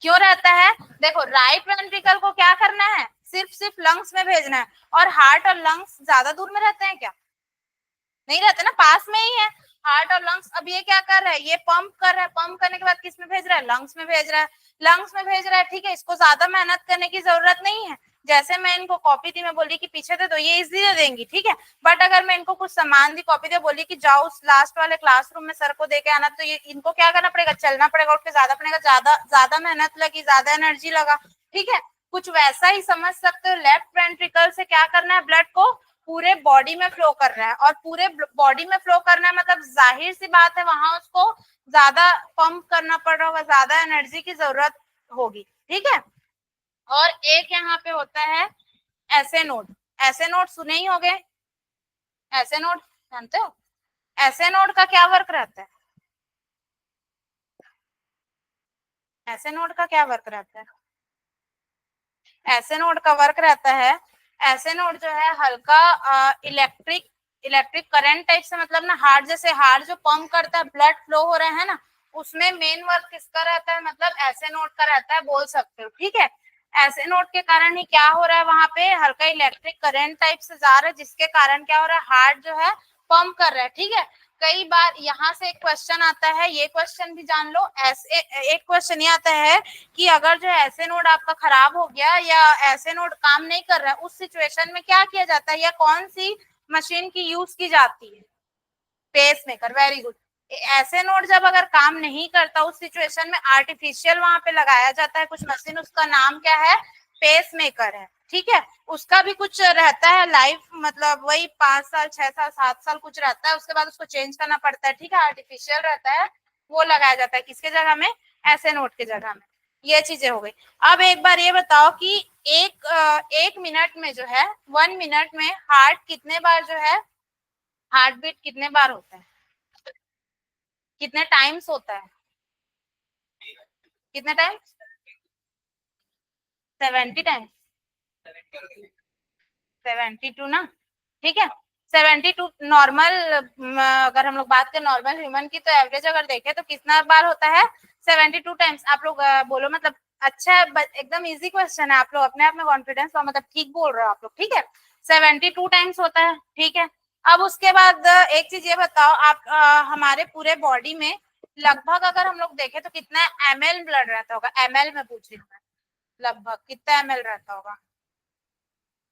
क्यों रहता है, देखो राइट वेंट्रिकल को क्या करना है, सिर्फ सिर्फ लंग्स में भेजना है। और हार्ट और लंग्स ज्यादा दूर में रहते हैं क्या, नहीं रहते ना, पास में ही है हार्ट और लंग्स। अब ये क्या कर रहा है, ये पंप कर रहा है, पंप करने के बाद किस में भेज रहा है, लंग्स में भेज रहा है, लंग्स में भेज रहा है, ठीक है। इसको ज्यादा मेहनत करने की जरूरत नहीं है। जैसे मैं इनको कॉपी दी, मैं बोली कि पीछे दे दो, ये इजली दे देंगी, ठीक है। बट अगर मैं इनको कुछ सामान दी, कॉपी दे, बोली कि जाओ उस लास्ट वाले क्लासरूम में सर को दे के आना, तो ये इनको क्या करना पड़ेगा, चलना पड़ेगा, उठ के ज्यादा पड़ेगा, ज्यादा ज्यादा मेहनत लगी, ज्यादा एनर्जी लगा, ठीक है। कुछ वैसा ही समझ सकते हो, लेफ्ट वेंट्रिकल से क्या करना है, ब्लड को पूरे बॉडी में फ्लो कर रहा है, और पूरे बॉडी में फ्लो करना है मतलब जाहिर सी बात है वहां उसको ज्यादा पंप करना पड़ रहा होगा, ज्यादा एनर्जी की जरूरत होगी, ठीक है। और एक यहाँ पे होता है ऐसे नोड, ऐसे नोड सुने ही होंगे, ऐसे नोड जानते हो, ऐसे नोड का क्या वर्क रहता है, ऐसे नोड का क्या वर्क रहता है, ऐसे नोड का वर्क रहता है, ऐसे नोड जो है हल्का इलेक्ट्रिक इलेक्ट्रिक करंट टाइप से, मतलब ना हार्ट, जैसे हार्ट जो पंप करता है, ब्लड फ्लो हो रहा है ना, उसमें मेन वर्क किसका रहता है, मतलब ऐसे नोड का रहता है, बोल सकते हो, ठीक है। ऐसे नोड के कारण ही क्या हो रहा है, वहां पे हल्का इलेक्ट्रिक करंट टाइप से जा रहा है, जिसके कारण क्या हो रहा है, हार्ट जो है पंप कर रहा है, ठीक है। कई बार यहाँ से एक क्वेश्चन आता है, ये क्वेश्चन भी जान लो, ऐसे एक क्वेश्चन ये आता है कि अगर जो ऐसे नोड आपका खराब हो गया या ऐसे नोड काम नहीं कर रहा है, उस सिचुएशन में क्या किया जाता है या कौन सी मशीन की यूज की जाती है, पेस मेकर, वेरी गुड। ऐसे नोड जब अगर काम नहीं करता उस सिचुएशन में आर्टिफिशियल वहां पे लगाया जाता है कुछ मशीन, उसका नाम क्या है, पेस मेकर है, ठीक है, उसका भी कुछ रहता है लाइफ, मतलब वही 5 साल 6 साल 7 साल कुछ रहता है, उसके बाद उसको चेंज करना पड़ता है, ठीक है, आर्टिफिशियल रहता है, वो लगाया जाता है किसके जगह में, ऐसे नोट के जगह में। ये चीजें हो गई। अब एक बार ये बताओ कि एक मिनट में जो है, 1 मिनट में हार्ट कितने बार जो है, हार्ट बीट कितने बार होता है, कितने टाइम्स होता है, कितने टाइम, 70 टाइम्स, 72 ना, ठीक है, 72 नॉर्मल, अगर हम लोग बात करें नॉर्मल ह्यूमन की, तो एवरेज अगर देखें तो कितना बार होता है, 72 टाइम्स। आप लोग बोलो, मतलब अच्छा है, एकदम इजी क्वेश्चन है, आप लोग अपने आप में कॉन्फिडेंस, मतलब ठीक बोल रहे हो आप लोग, ठीक है, 72 टाइम्स होता है, ठीक है। अब उसके बाद एक चीज ये बताओ आप, हमारे पूरे बॉडी में लगभग अगर हम लोग देखें तो कितना ml ब्लड रहता होगा, ml में पूछ रही हूँ मैं, लगभग कितना ml रहता होगा।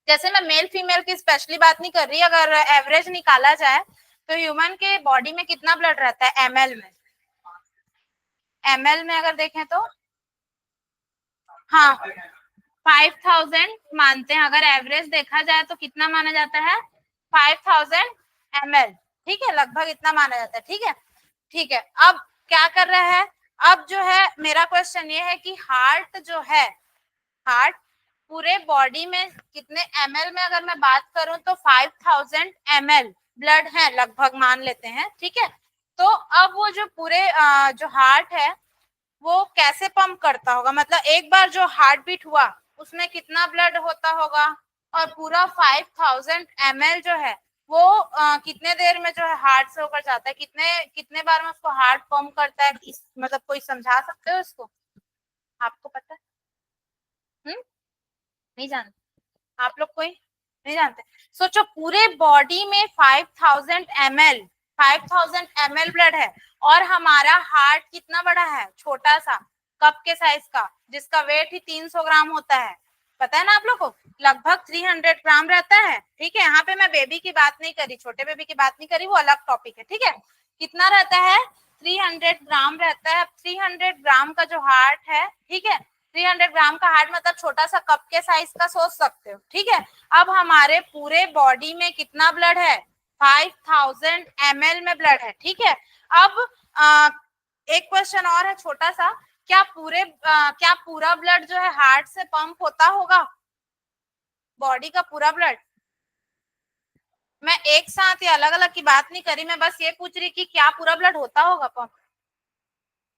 जैसे मैं मेल फीमेल की स्पेशली बात नहीं कर रही, अगर एवरेज निकाला जाए तो ह्यूमन के बॉडी में कितना ब्लड रहता है एमएल में, एमएल में अगर देखें तो, हाँ, 5000 मानते हैं, अगर एवरेज देखा जाए तो कितना माना जाता है, 5000 ml, ठीक है, लगभग इतना माना जाता है, ठीक है, ठीक है। अब क्या कर रहा है, अब जो है मेरा क्वेश्चन ये है कि हार्ट जो है, हार्ट पूरे बॉडी में कितने ml में, अगर मैं बात करूं तो 5000 ml ब्लड है लगभग, मान लेते हैं, ठीक है। तो अब वो जो पूरे जो हार्ट है वो कैसे पंप करता होगा, मतलब एक बार जो हार्ट बीट हुआ उसमें कितना ब्लड होता होगा, और पूरा 5000 ml जो है वो कितने देर में जो है हार्ट से होकर जाता है, कितने कितने बार में उसको हार्ट पंप करता है, मतलब कोई समझा सकते हो इसको, आपको पता है? नहीं जानते आप लोग, कोई नहीं जानते? सोचो पूरे बॉडी में 5000 ml, 5000 ml ब्लड है, और हमारा हार्ट कितना बड़ा है, छोटा सा कप के साइज का, जिसका वेट ही 300 ग्राम होता है, पता है ना आप लोग को, लगभग 300 ग्राम रहता है, ठीक है। यहाँ पे मैं बेबी की बात नहीं करी, छोटे बेबी की बात नहीं करी, वो अलग टॉपिक है, ठीक है। कितना रहता है, 300 ग्राम रहता है। 300 ग्राम का जो हार्ट है, ठीक है, 300 ग्राम का हार्ट मतलब छोटा सा कप के साइज का, सोच सकते हो, ठीक है। अब हमारे पूरे बॉडी में कितना ब्लड है, 5000 ml में ब्लड है, ठीक है। अब एक क्वेश्चन और है छोटा सा, क्या पूरा ब्लड जो है हार्ट से पंप होता होगा, बॉडी का पूरा ब्लड? मैं एक साथ या अलग अलग की बात नहीं करी, मैं बस ये पूछ रही कि क्या पूरा ब्लड होता होगा पंप,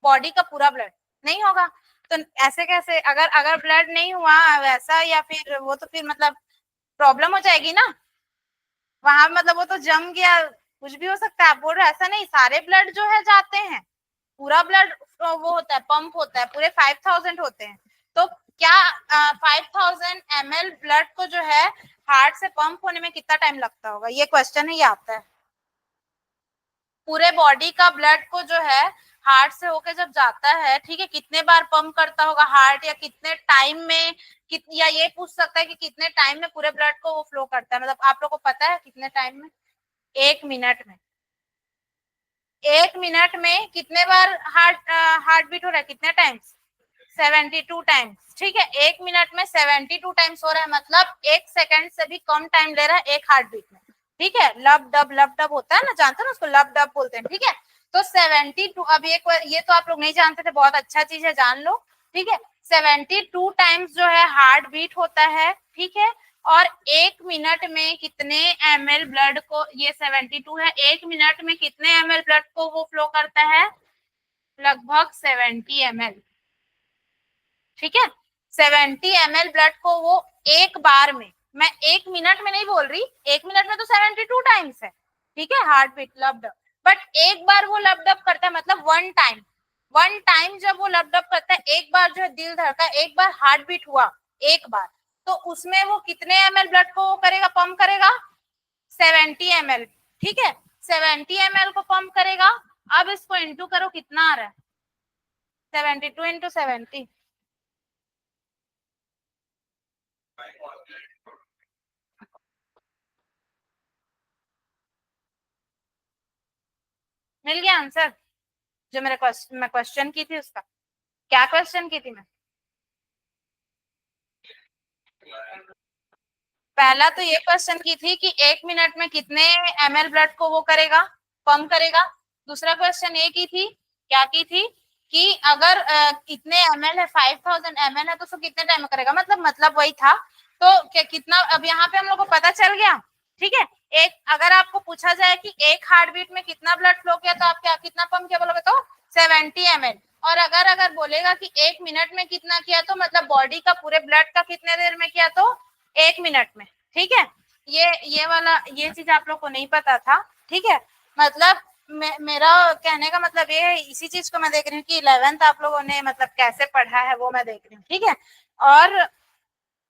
बॉडी का पूरा ब्लड? नहीं होगा। तो ऐसे कैसे, अगर अगर ब्लड नहीं हुआ वैसा, या फिर वो तो फिर मतलब प्रॉब्लम हो जाएगी ना वहां, मतलब वो तो जम गया, कुछ भी हो सकता है। आप बोल रहे ऐसा नहीं, सारे ब्लड जो है जाते हैं, पूरा ब्लड वो होता है, पंप होता है, पूरे 5000 होते हैं। तो क्या 5000 ml ब्लड को जो है हार्ट से पंप होने में कितना टाइम लगता होगा, ये क्वेश्चन है, ये आता है। पूरे बॉडी का ब्लड को जो है हार्ट से होके जब जाता है, ठीक है, कितने बार पंप करता होगा हार्ट, या कितने टाइम में, या ये पूछ सकता है कि कितने टाइम में पूरे ब्लड को वो फ्लो करता है, मतलब आप लोग को पता है कितने टाइम में, 1 मिनट में, 1 मिनट में कितने बार हार्ट बीट हो रहा है, कितने टाइम्स, 72 टाइम्स, ठीक है। 1 मिनट में 72 टाइम्स हो रहा है, मतलब 1 सेकंड से भी कम टाइम ले रहा है एक हार्ट बीट में, ठीक है। लब डब होता है ना, जानते हो ना उसको, लब डब बोलते हैं, ठीक है। तो 72, अब ये तो आप लोग नहीं जानते थे, बहुत अच्छा चीज है, जान लो, ठीक है। 72 टाइम्स जो है हार्ट बीट होता है, ठीक है। और 1 मिनट में कितने ml ब्लड को, ये 72 है, 1 मिनट में कितने ml ब्लड को वो फ्लो करता है, लगभग 70 ml, ठीक है। 70 ml ब्लड को वो एक बार में, मैं 1 मिनट में नहीं बोल रही, 1 मिनट में तो 72 टाइम्स है, ठीक है, हार्ट बीट लब्ड, बट एक बार वो लब्ड करता है, मतलब वन टाइम जब वो लब्ड करता है, एक बार जो है दिल धड़का, एक बार हार्ट बीट हुआ, एक बार, तो उसमें वो कितने ml ब्लड को वो करेगा, पंप करेगा, 70 ml, ठीक है, 70 ml को पंप करेगा। अब इसको इंटू करो, कितना आ रहा है, 72 × 70, मिल गया आंसर, जो मेरे क्वेश्चन की थी उसका, क्या क्वेश्चन की थी मैं, पहला तो ये क्वेश्चन की थी कि 1 मिनट में कितने ml ब्लड को वो करेगा, पंप करेगा। दूसरा क्वेश्चन ये की थी, क्या की थी कि अगर कितने ml है, 5000 ml है, तो उसको कितने टाइम में करेगा, मतलब वही था। तो क्या कितना, अब यहाँ पे हम लोग को पता चल गया। ठीक है, एक अगर आपको पूछा जाए कि एक हार्ट बीट में कितना ब्लड फ्लो किया, तो आप क्या कितना पंप किया बोलोगे, तो 70 ml। और अगर बोलेगा कि 1 मिनट में कितना किया, तो मतलब बॉडी का पूरे ब्लड का कितने देर में किया, तो 1 मिनट में। ठीक है, ये वाला ये चीज आप लोग को नहीं पता था। ठीक है, मतलब मेरा कहने का मतलब ये है, इसी चीज को मैं देख रही हूँ कि 11th आप लोगों ने मतलब कैसे पढ़ा है वो मैं देख रही हूँ। ठीक है, और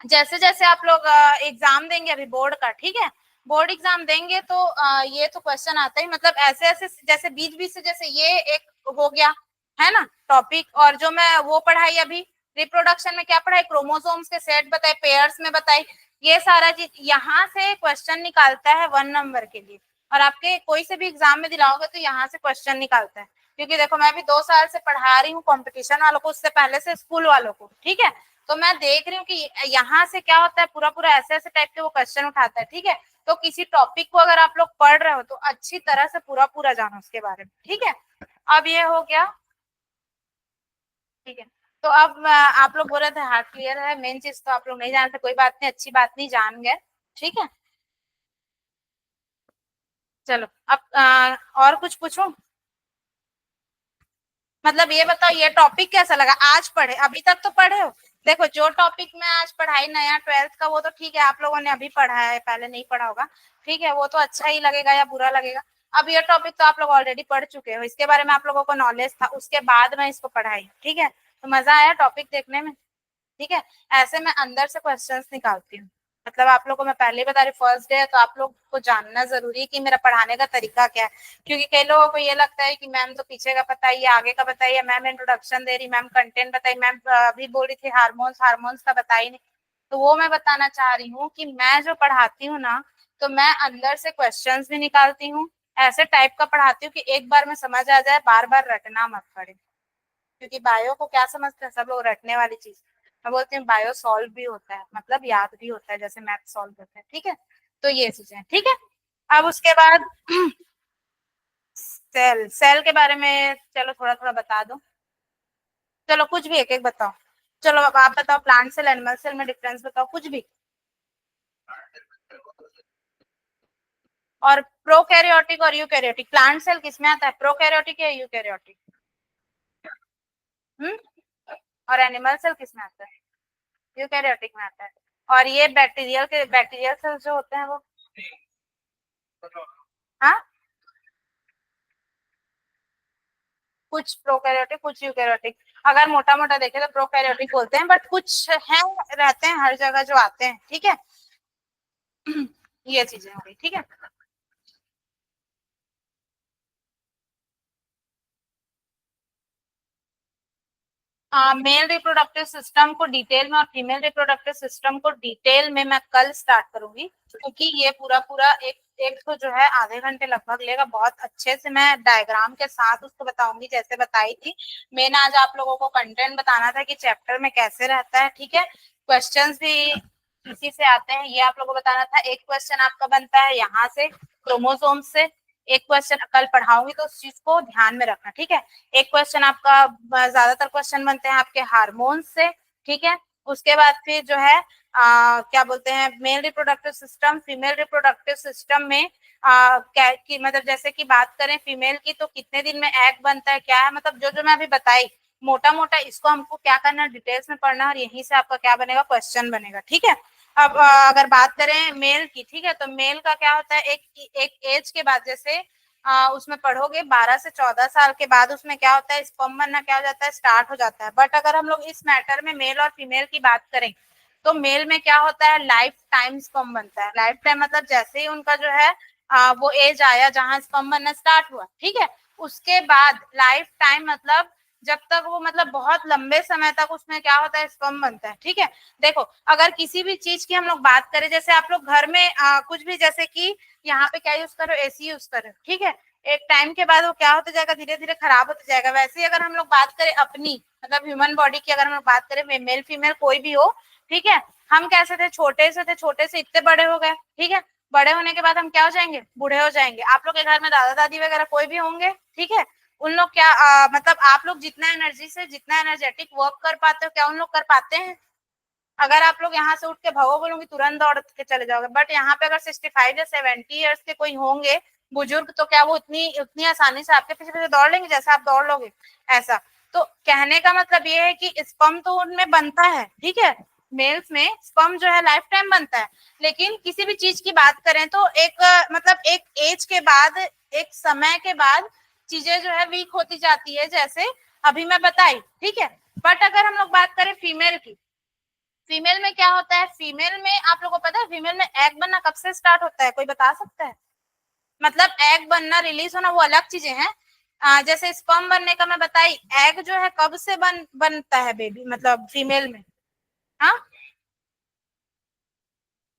जैसे जैसे आप लोग एग्जाम देंगे अभी बोर्ड का, ठीक है, बोर्ड एग्जाम देंगे तो ये तो क्वेश्चन आता ही, मतलब ऐसे ऐसे जैसे बीच बीच से, जैसे ये एक हो गया है ना टॉपिक, और जो मैं वो पढ़ाई अभी रिप्रोडक्शन में क्या पढ़ाई, क्रोमोसोम्स के सेट बताए, पेयर्स में बताई, ये सारा चीज यहाँ से क्वेश्चन निकालता है 1 नंबर के लिए। और आपके कोई से भी एग्जाम में दिलाओगे तो यहाँ से क्वेश्चन निकालता है, क्योंकि देखो मैं भी 2 साल से पढ़ा रही हूँ कंपटीशन वालों को, उससे पहले से स्कूल वालों को। ठीक है, तो मैं देख रही हूँ कि यहाँ से क्या होता है, पूरा पूरा ऐसे ऐसे टाइप के वो क्वेश्चन उठाता है। ठीक है, तो किसी टॉपिक को अगर आप लोग पढ़ रहे हो तो अच्छी तरह से पूरा पूरा जानो उसके बारे में। ठीक है, अब ये हो गया। ठीक है, तो अब आप लोग बोल रहे थे हार्ट क्लियर है, मेन चीज तो आप लोग नहीं जानते, कोई बात नहीं, अच्छी बात नहीं, जान गए। ठीक है, चलो अब और कुछ पूछूं, मतलब ये बताओ ये टॉपिक कैसा लगा, आज पढ़े, अभी तक तो पढ़े हो। देखो जो टॉपिक मैं आज पढ़ाई नया 12th का, वो तो ठीक है आप लोगों ने अभी पढ़ा है, पहले नहीं पढ़ा होगा। ठीक है, वो तो अच्छा ही लगेगा या बुरा लगेगा। अब ये टॉपिक तो आप लोग ऑलरेडी पढ़ चुके हो, इसके बारे में आप लोगों को नॉलेज था, उसके बाद मैं इसको पढ़ाई। ठीक है, तो मजा आया टॉपिक देखने में। ठीक है, ऐसे मैं अंदर से क्वेश्चंस निकालती हूँ, मतलब आप लोगों को मैं पहले ही बता रही, फर्स्ट डे है तो आप लोग को जानना जरूरी है कि मेरा पढ़ाने का तरीका क्या है। क्योंकि कई लोगों को ये लगता है कि मैम तो पीछे का बताइए, आगे का बताइए, मैम इंट्रोडक्शन दे रही, मैम कंटेंट बताइए, मैम अभी बोल रही थी हार्मोन्स, हार्मोन्स का बताई नहीं। तो वो मैं बताना चाह रही हूँ कि मैं जो पढ़ाती हूँ ना, तो मैं अंदर से क्वेश्चन भी निकालती हूँ, ऐसे टाइप का पढ़ाती हूँ कि एक बार में समझ आ जाए, बार बार रटना मत पड़े। क्योंकि बायो को क्या समझते हैं सब लोग, रटने वाली चीज। मैं बोलती हूँ बायो सॉल्व भी होता है, मतलब याद भी होता है, जैसे मैथ सॉल्व होता है। ठीक है, तो ये चीजें ठीक है। अब उसके बाद सेल, सेल के बारे में चलो थोड़ा थोड़ा बता दो, चलो कुछ भी एक एक बताओ। चलो अब आप बताओ, प्लांट सेल एनिमल सेल में डिफरेंस बताओ कुछ भी। और प्रोकैरियोटिक और यूकैरियोटिक, प्लांट सेल किसमें आता है, प्रोकैरियोटिक या यूकैरियोटिक? हम्म, और एनिमल सेल किसमें आता है, यूकैरियोटिक में आता है। और ये बैक्टीरियल के, बैक्टीरियल सेल्स जो होते हैं वो, हाँ, कुछ प्रोकैरियोटिक कुछ यूकैरियोटिक। अगर मोटा मोटा देखे तो प्रोकैरियोटिक बोलते हैं, बट कुछ हैं रहते हैं हर जगह जो आते हैं। ठीक है, ये चीजें हो गई। ठीक है, मेल रिप्रोडक्टिव सिस्टम को डिटेल में और फीमेल रिप्रोडक्टिव सिस्टम को डिटेल में मैं कल स्टार्ट करूंगी, क्योंकि ये पूरा पूरा एक एक तो जो है आधे घंटे लगभग लेगा, बहुत अच्छे से मैं डायग्राम के साथ उसको बताऊंगी जैसे बताई थी। मैंने आज आप लोगों को कंटेंट बताना था कि चैप्टर में कैसे रहता है। ठीक है, क्वेश्चंस भी इसी से आते हैं, ये आप लोगों को बताना था। एक क्वेश्चन आपका बनता है यहाँ से क्रोमोसोम से, एक क्वेश्चन कल पढ़ाऊंगी तो उस चीज को ध्यान में रखना। ठीक है, एक क्वेश्चन आपका, ज्यादातर क्वेश्चन बनते हैं आपके हार्मोन्स से। ठीक है, उसके बाद फिर जो है क्या बोलते हैं, male reproductive system, female reproductive system में क्या की, मतलब जैसे कि बात करें फीमेल की तो कितने दिन में एग बनता है, क्या है, मतलब जो जो मैं अभी बताई मोटा मोटा, इसको हमको क्या करना है, डिटेल्स में पढ़ना, और यहीं से आपका क्या बनेगा, क्वेश्चन बनेगा। ठीक है, अब अगर बात करें मेल की, ठीक है, तो मेल का क्या होता है, एक एज के बाद, जैसे उसमें पढ़ोगे 12 से 14 साल के बाद उसमें क्या होता है, स्पर्म बनना क्या हो जाता है, स्टार्ट हो जाता है। बट अगर हम लोग इस मैटर में मेल और फीमेल की बात करें, तो मेल में क्या होता है, लाइफ टाइम स्पर्म बनता है। लाइफ टाइम मतलब जैसे ही उनका जो है वो एज आया जहां स्पर्म बनना स्टार्ट हुआ, ठीक है, उसके बाद लाइफ टाइम मतलब जब तक वो, मतलब बहुत लंबे समय तक उसमें क्या होता है, स्पर्म बनता है। ठीक है, देखो अगर किसी भी चीज की हम लोग बात करें, जैसे आप लोग घर में कुछ भी, जैसे कि यहाँ पे क्या यूज करो, एसी यूज करो, ठीक है, एक टाइम के बाद वो क्या होता जाएगा, धीरे धीरे खराब होता जाएगा। वैसे ही अगर हम लोग बात करें अपनी, मतलब ह्यूमन बॉडी की अगर हम लोग बात करें, मेल फीमेल कोई भी हो, ठीक है, हम कैसे थे, छोटे से इतने बड़े हो गए, ठीक है। बड़े होने के बाद हम क्या हो जाएंगे, बूढ़े हो जाएंगे। आप लोग के घर में दादा दादी वगैरह कोई भी होंगे, ठीक है। उन लोग क्या मतलब आप लोग जितना एनर्जी से, जितना एनर्जेटिक वर्क कर पाते हो, क्या उन लोग कर पाते हैं? अगर आप लोग यहाँ से उठ के भागो बोलोगे, तुरंत दौड़ के चले जाओगे। बट यहाँ पे अगर 65 या 70 ईयर्स के कोई होंगे बुजुर्ग, तो क्या वो उतनी उतनी आसानी से आपके पीछे पीछे दौड़ लेंगे जैसे आप दौड़ लोगे? ऐसा। तो कहने का मतलब ये है कि स्पर्म तो उनमें बनता है, ठीक है। मेल्स में स्पर्म जो है लाइफ टाइम बनता है, लेकिन किसी भी चीज की बात करें तो एक मतलब एक एज के बाद, एक समय के बाद चीजें जो है वीक होती जाती है, जैसे अभी मैं बताई, ठीक है। बट अगर हम लोग बात करें फीमेल की, फीमेल में क्या होता है? फीमेल में आप लोगों को पता है फीमेल में एग बनना कब से स्टार्ट होता है, कोई बता सकता है? मतलब एग बनना, रिलीज होना वो अलग चीजें हैं। जैसे स्पर्म बनने का मैं बताई, एग जो है कब से बनता है बेबी, मतलब फीमेल में? हाँ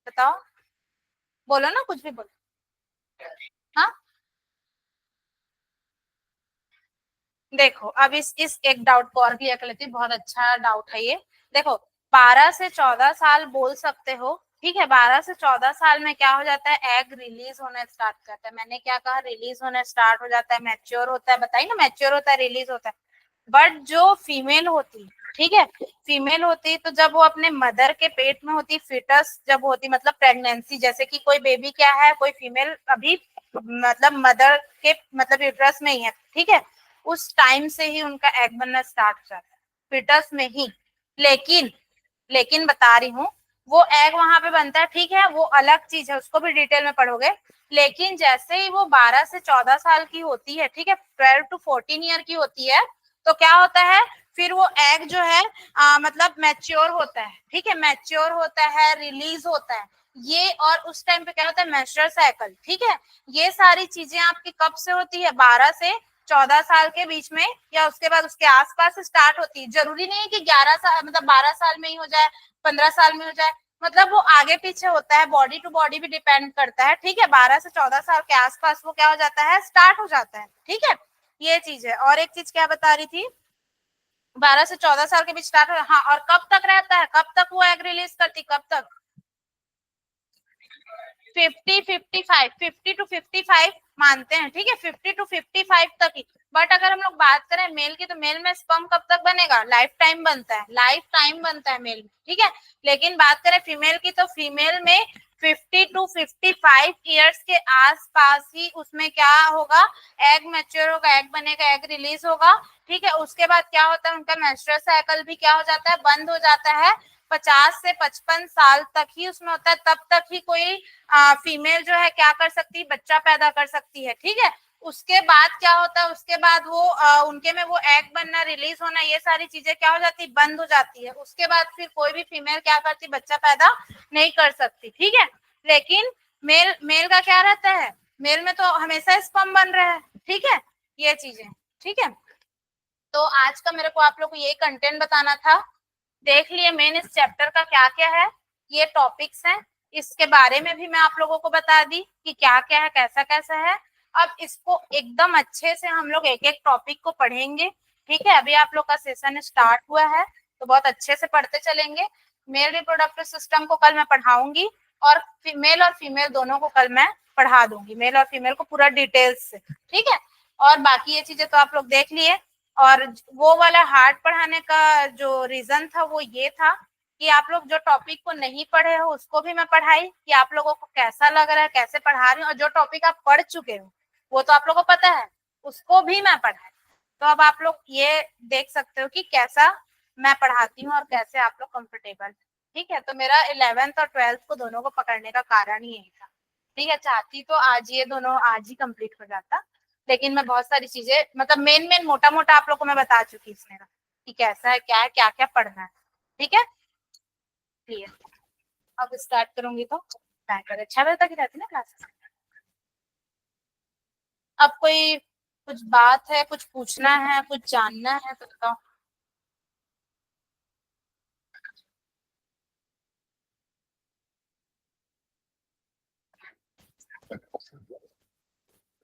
बताओ, बोलो ना, कुछ भी बोलो। हाँ देखो, अब इस एक डाउट को और क्लियर कर लेती हूँ, बहुत अच्छा डाउट है ये। देखो, 12 से 14 साल बोल सकते हो, ठीक है। 12 से 14 साल में क्या हो जाता है, एग रिलीज होना स्टार्ट करता है। मैंने क्या कहा, रिलीज होना स्टार्ट हो जाता है, मैच्योर होता है, बताइए ना, मैच्योर होता है, रिलीज होता है। बट जो फीमेल होती, ठीक है, फीमेल होती तो जब वो अपने मदर के पेट में होती, फिटस जब होती, मतलब प्रेगनेंसी, जैसे कि कोई बेबी क्या है, कोई फीमेल अभी मतलब मदर के मतलब यूट्रस में ही है, ठीक है। उस टाइम से ही उनका एग बनना स्टार्ट हो जाता है, फिटस में ही। लेकिन लेकिन बता रही हूँ, वो एग वहां पे बनता है, ठीक है, वो अलग चीज है, उसको भी डिटेल में पढ़ोगे। लेकिन जैसे ही वो 12 से 14 साल की होती है, ठीक है, 12 to 14 ईयर की होती है, तो क्या होता है, फिर वो एग जो है मतलब मैच्योर होता है, ठीक है, मैच्योर होता है, रिलीज होता है। ये और उस टाइम पे क्या होता है, मेंस्ट्रुअल साइकिल, ठीक है। ये सारी चीजें आपकी कब से होती है, 12 से 14 साल के बीच में, या उसके बाद उसके आसपास स्टार्ट होती है। जरूरी नहीं है कि 11 साल मतलब 12 साल में ही हो जाए, 15 साल में हो जाए, मतलब वो आगे पीछे होता है, बॉडी टू बॉडी भी डिपेंड करता है, ठीक है। 12 से 14 साल के आसपास वो क्या हो जाता है, स्टार्ट हो जाता है, ठीक है। ये चीज है। और एक चीज क्या बता रही थी, 12 से 14 साल के बीच स्टार्ट हो, हाँ, और कब तक रहता है, कब तक वो एग रिलीज करती, कब तक? 50 टू 55 मानते हैं, ठीक है, 50 टू 55 तक ही। बट अगर हम लोग बात करें मेल की, तो मेल में स्पर्म कब तक बनेगा, लाइफ टाइम बनता है, लाइफ टाइम बनता है मेल में, ठीक है। लेकिन बात करें फीमेल की, तो फीमेल में 50 टू 55 ईयर्स के आसपास ही उसमें क्या होगा, एग मैच्योर होगा, एग बनेगा, एग रिलीज होगा, ठीक है। उसके बाद क्या होता है, उनका मेंस्ट्रुअल साइकिल भी क्या हो जाता है, बंद हो जाता है। 50 से 55 साल तक ही उसमें होता है, तब तक ही कोई फीमेल जो है क्या कर सकती है, बच्चा पैदा कर सकती है, ठीक है। उसके बाद क्या होता है, उसके बाद वो उनके में वो एग बनना, रिलीज होना, ये सारी चीजें क्या हो जाती, बंद हो जाती है। उसके बाद फिर कोई भी फीमेल क्या करती, बच्चा पैदा नहीं कर सकती, ठीक है। लेकिन मेल मेल का क्या रहता है, मेल में तो हमेशा स्पर्म बन रहा है, ठीक है। ये चीजें, ठीक है। तो आज का मेरे को आप लोग को यही कंटेंट बताना था। देख लिए मेन इस चैप्टर का क्या क्या है, ये टॉपिक्स हैं, इसके बारे में भी मैं आप लोगों को बता दी कि क्या क्या है, कैसा कैसा है। अब इसको एकदम अच्छे से हम लोग एक एक टॉपिक को पढ़ेंगे, ठीक है। अभी आप लोग का सेशन स्टार्ट हुआ है, तो बहुत अच्छे से पढ़ते चलेंगे। मेल रिप्रोडक्टिव सिस्टम को कल मैं पढ़ाऊंगी, और मेल और फीमेल दोनों को कल मैं पढ़ा दूंगी, मेल और फीमेल को पूरा डिटेल्स से, ठीक है। और बाकी ये चीजें तो आप लोग देख लिए। और वो वाला हार्ड पढ़ाने का जो रीजन था वो ये था कि आप लोग जो टॉपिक को नहीं पढ़े हो उसको भी मैं पढ़ाई, कि आप लोगों को कैसा लग रहा है, कैसे पढ़ा रही हूँ। और जो टॉपिक आप पढ़ चुके हो वो तो आप लोगों को पता है, उसको भी मैं पढ़ाई। तो अब आप लोग ये देख सकते हो कि कैसा मैं पढ़ाती हूँ और कैसे आप लोग कंफर्टेबल, ठीक है। तो मेरा 11th और 12th को दोनों को पकड़ने का कारण ही यही था, ठीक है। चाहती तो आज ये दोनों आज ही कंप्लीट हो जाता, लेकिन मैं बहुत सारी चीजें मतलब मेन मेन मोटा मोटा आप लोग को मैं बता चुकी इसमें का, कि कैसा है, क्या है, क्या क्या पढ़ना है, ठीक है। क्लियर। अब स्टार्ट करूंगी तो टाइम पर 6 बजे तक ही रहती ना क्लासेस। अब कोई कुछ बात है, कुछ पूछना है, कुछ जानना है तो बताओ।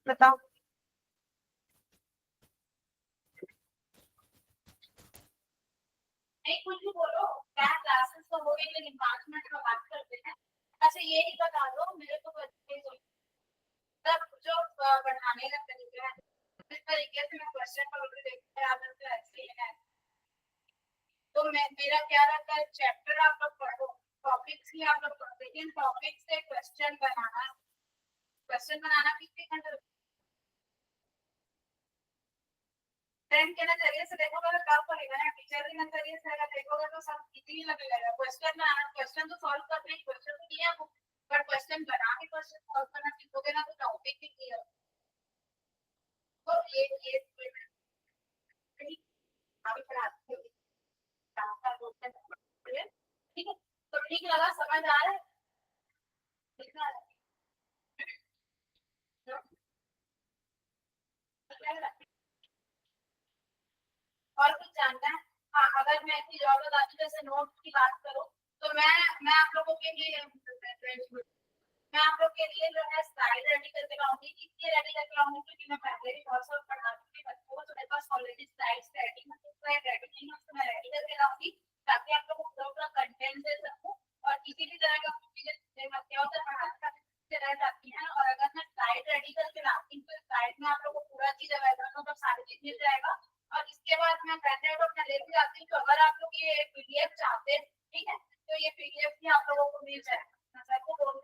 बताओ। नहीं कुछ भी बोलो, क्या क्लासेस तो हो गई लेकिन 5 मिनट का बात करते हैं। अच्छा ये ही बता दो मेरे को, तब जो बढ़ाने का तरीका है, इस तरीके से मैं क्वेश्चन पर उनको देखते हैं, आप तो ऐसे ही है। तो मैं मेरा क्या रहता है, चैप्टर आप लोग पढ़ो, टॉपिक्स ही आप लोग पढ़ो, लेकिन टॉपिक से क्वेश्चन बनाना कितने घंटे फ्रेंड के नजरिए से देखोगे तो कब पड़ेगा ना, टीचर के नजरिए से अगर देखोगे तो सब इजी लगेगा। क्वेश्चन में आना, क्वेश्चन तो सॉल्व करने ही, क्वेश्चन तो किया आपको, पर क्वेश्चन बना के क्वेश्चन सॉल्व करना सीखोगे ना तो टॉपिक भी क्लियर। तो ये अभी पढ़ाते हो, ठीक है, तो ठीक लगा, समझ आ रहा है, ठीक है, और कुछ जानना है? हाँ, अगर मैं ऐसी जॉब बताती हूँ, जैसे नोट की बात करूँ, तो मैं आप लोगों के लिए, मैं आप लोग के लिए जो है स्लाइड रेडी करके लाऊंगी। इसलिए रेडी करके लाऊंगी क्योंकि मैं पहले भी बहुत सारा पढ़ा चुकी हूँ बच्चों को, तो मेरे पास ऑलरेडी स्लाइड्स रेडी है, तो स्लाइड रेडी नहीं है उसको मैं रेडी करके लाऊंगी, ताकि आप लोगों को पूरा कंटेंट दे सकूँ। और किसी भी तरह का क्या होता है पढ़ाने का रह जाती है, और अगर मैं स्लाइड रेडी करके लाती हूँ तो स्लाइड में आप लोग को पूरा चीज अवेलेबल, मतलब सारी चीज मिल जाएगा। और इसके बाद मैं पेन और मैं लेके जाती हूँ, तो अगर आप लोग ये पीडीएफ चाहते हैं, ठीक है, तो ये पीडीएफ भी आप लोगों को मिल जाएगा, सर को बोल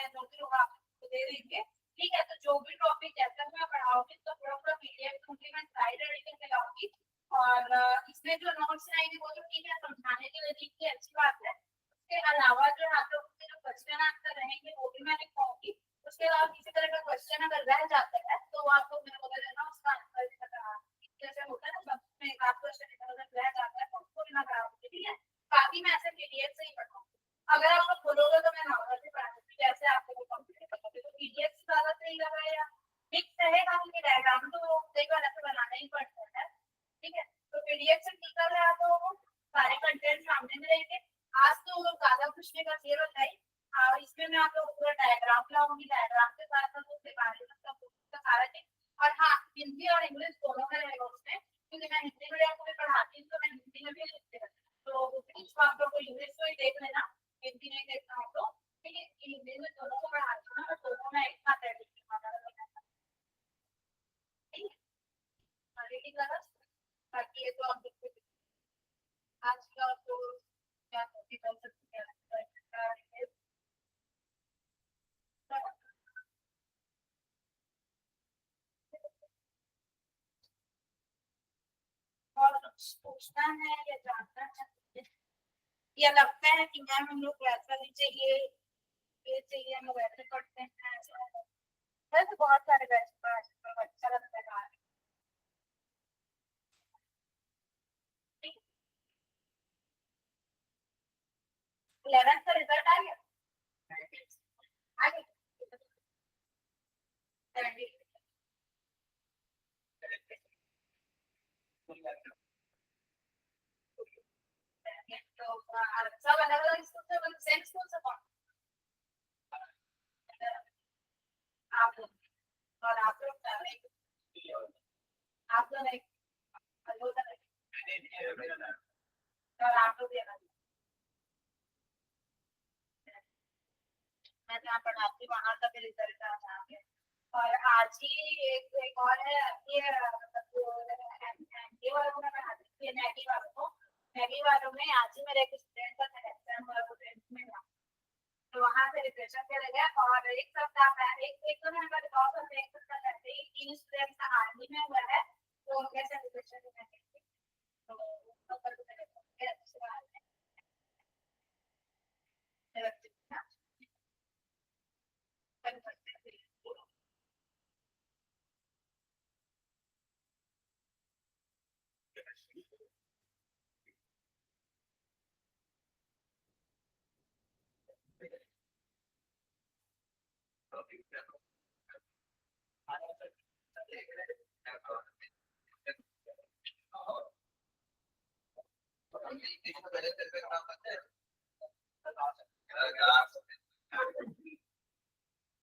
जो भी होगा आपको दे देंगे। ठीक है, तो जो भी टॉपिक जैसा मैं पढ़ाऊंगी तो पूरा पूरा पीडीएफ दूंगी, मैं स्लाइड रेडी करके लाऊंगी। और इसमें जो नोट्स आएंगे वो तो ठीक है, समझाने के लिए देखिए अच्छी बात है। उसके अलावा जो आप लोगों के जो क्वेश्चन आंसर रहेंगे वो भी मैं लिखवाऊंगी। उसके अलावा किसी तरह का क्वेश्चन अगर रह जाता है तो आपको मेरे को दे देना, उसका आंसर भी बता, जैसे होता है ना सब में एक आध क्वेश्चन इधर उधर रह जाता है तो उसको भी ना कराऊंगी, ठीक है। बाकी मैं ऐसे पीडीएफ से ही पढ़ाऊंगी। अगर आप लोग बोलोगे तो मैं नॉर्मल से पढ़ा दूंगी, जैसे आपको वो कंप्लीट करोगे तो पीडीएफ से ज्यादा सही लगा, या मिक्स रहेगा, क्योंकि डायग्राम तो कई बार ऐसे बनाना ही पड़ता है, ठीक है। तो पीडीएफ से निकल रहा तो सारे कंटेंट सामने में रहेंगे। आज तो ज्यादा पूछने का जरूरत है, और इसमें मैं आप लोग पूरा डायग्राम लाऊंगी, डायग्राम के साथ साथ उसके बारे में सब सारा चीज। और हाँ, हिंदी और इंग्लिश दोनों में रहेगा उसमें, क्योंकि मैं हिंदी मीडियम को भी पढ़ाती हूँ तो मैं हिंदी में भी लिखती हूँ, तो इसको आप लोग को इंग्लिश को ही देख लेना, हिंदी नहीं देखना हो तो, ठीक है। हिंदी में दोनों को पढ़ाती हूँ ना, तो दोनों में एक साथ रेडी ठीक है, रेडी लगा। बाकी ये तो आप आज का तो क्या कर सकते हैं, और कुछ पूछना है या जानना है, या लगता है कि मैम हम लोग वैसा नहीं चाहिए, ये चाहिए, हम लोग ऐसे पढ़ते हैं, वैसे बहुत सारे वैसे अच्छा लगता है। 11th का रिजल्ट आ गया, आ गया, तो सब अलग अलग स्कूल से, मतलब सेम स्कूल से कौन, आप लोग, और आप लोग आप लोग एक, और आप लोग मैं जहाँ पढ़ाती हूँ वहां का भी रिजल्ट आ जाएंगे। और आज ही एक और है, ये एमपी वालों में पढ़ाती हूँ, नेगी वालों को, नेगी वालों में आज ही मेरे एक स्टूडेंट का सिलेक्शन हुआ, वो 10th में था, तो वहां से रिप्रेशन किया गया। और एक सप्ताह पहले, एक तो मैंने बताया था, एक सप्ताह पहले ही 3 स्टूडेंट का आर्मी में हुआ है, तो उनके से रिप्रेशन तो अच्छी बात है।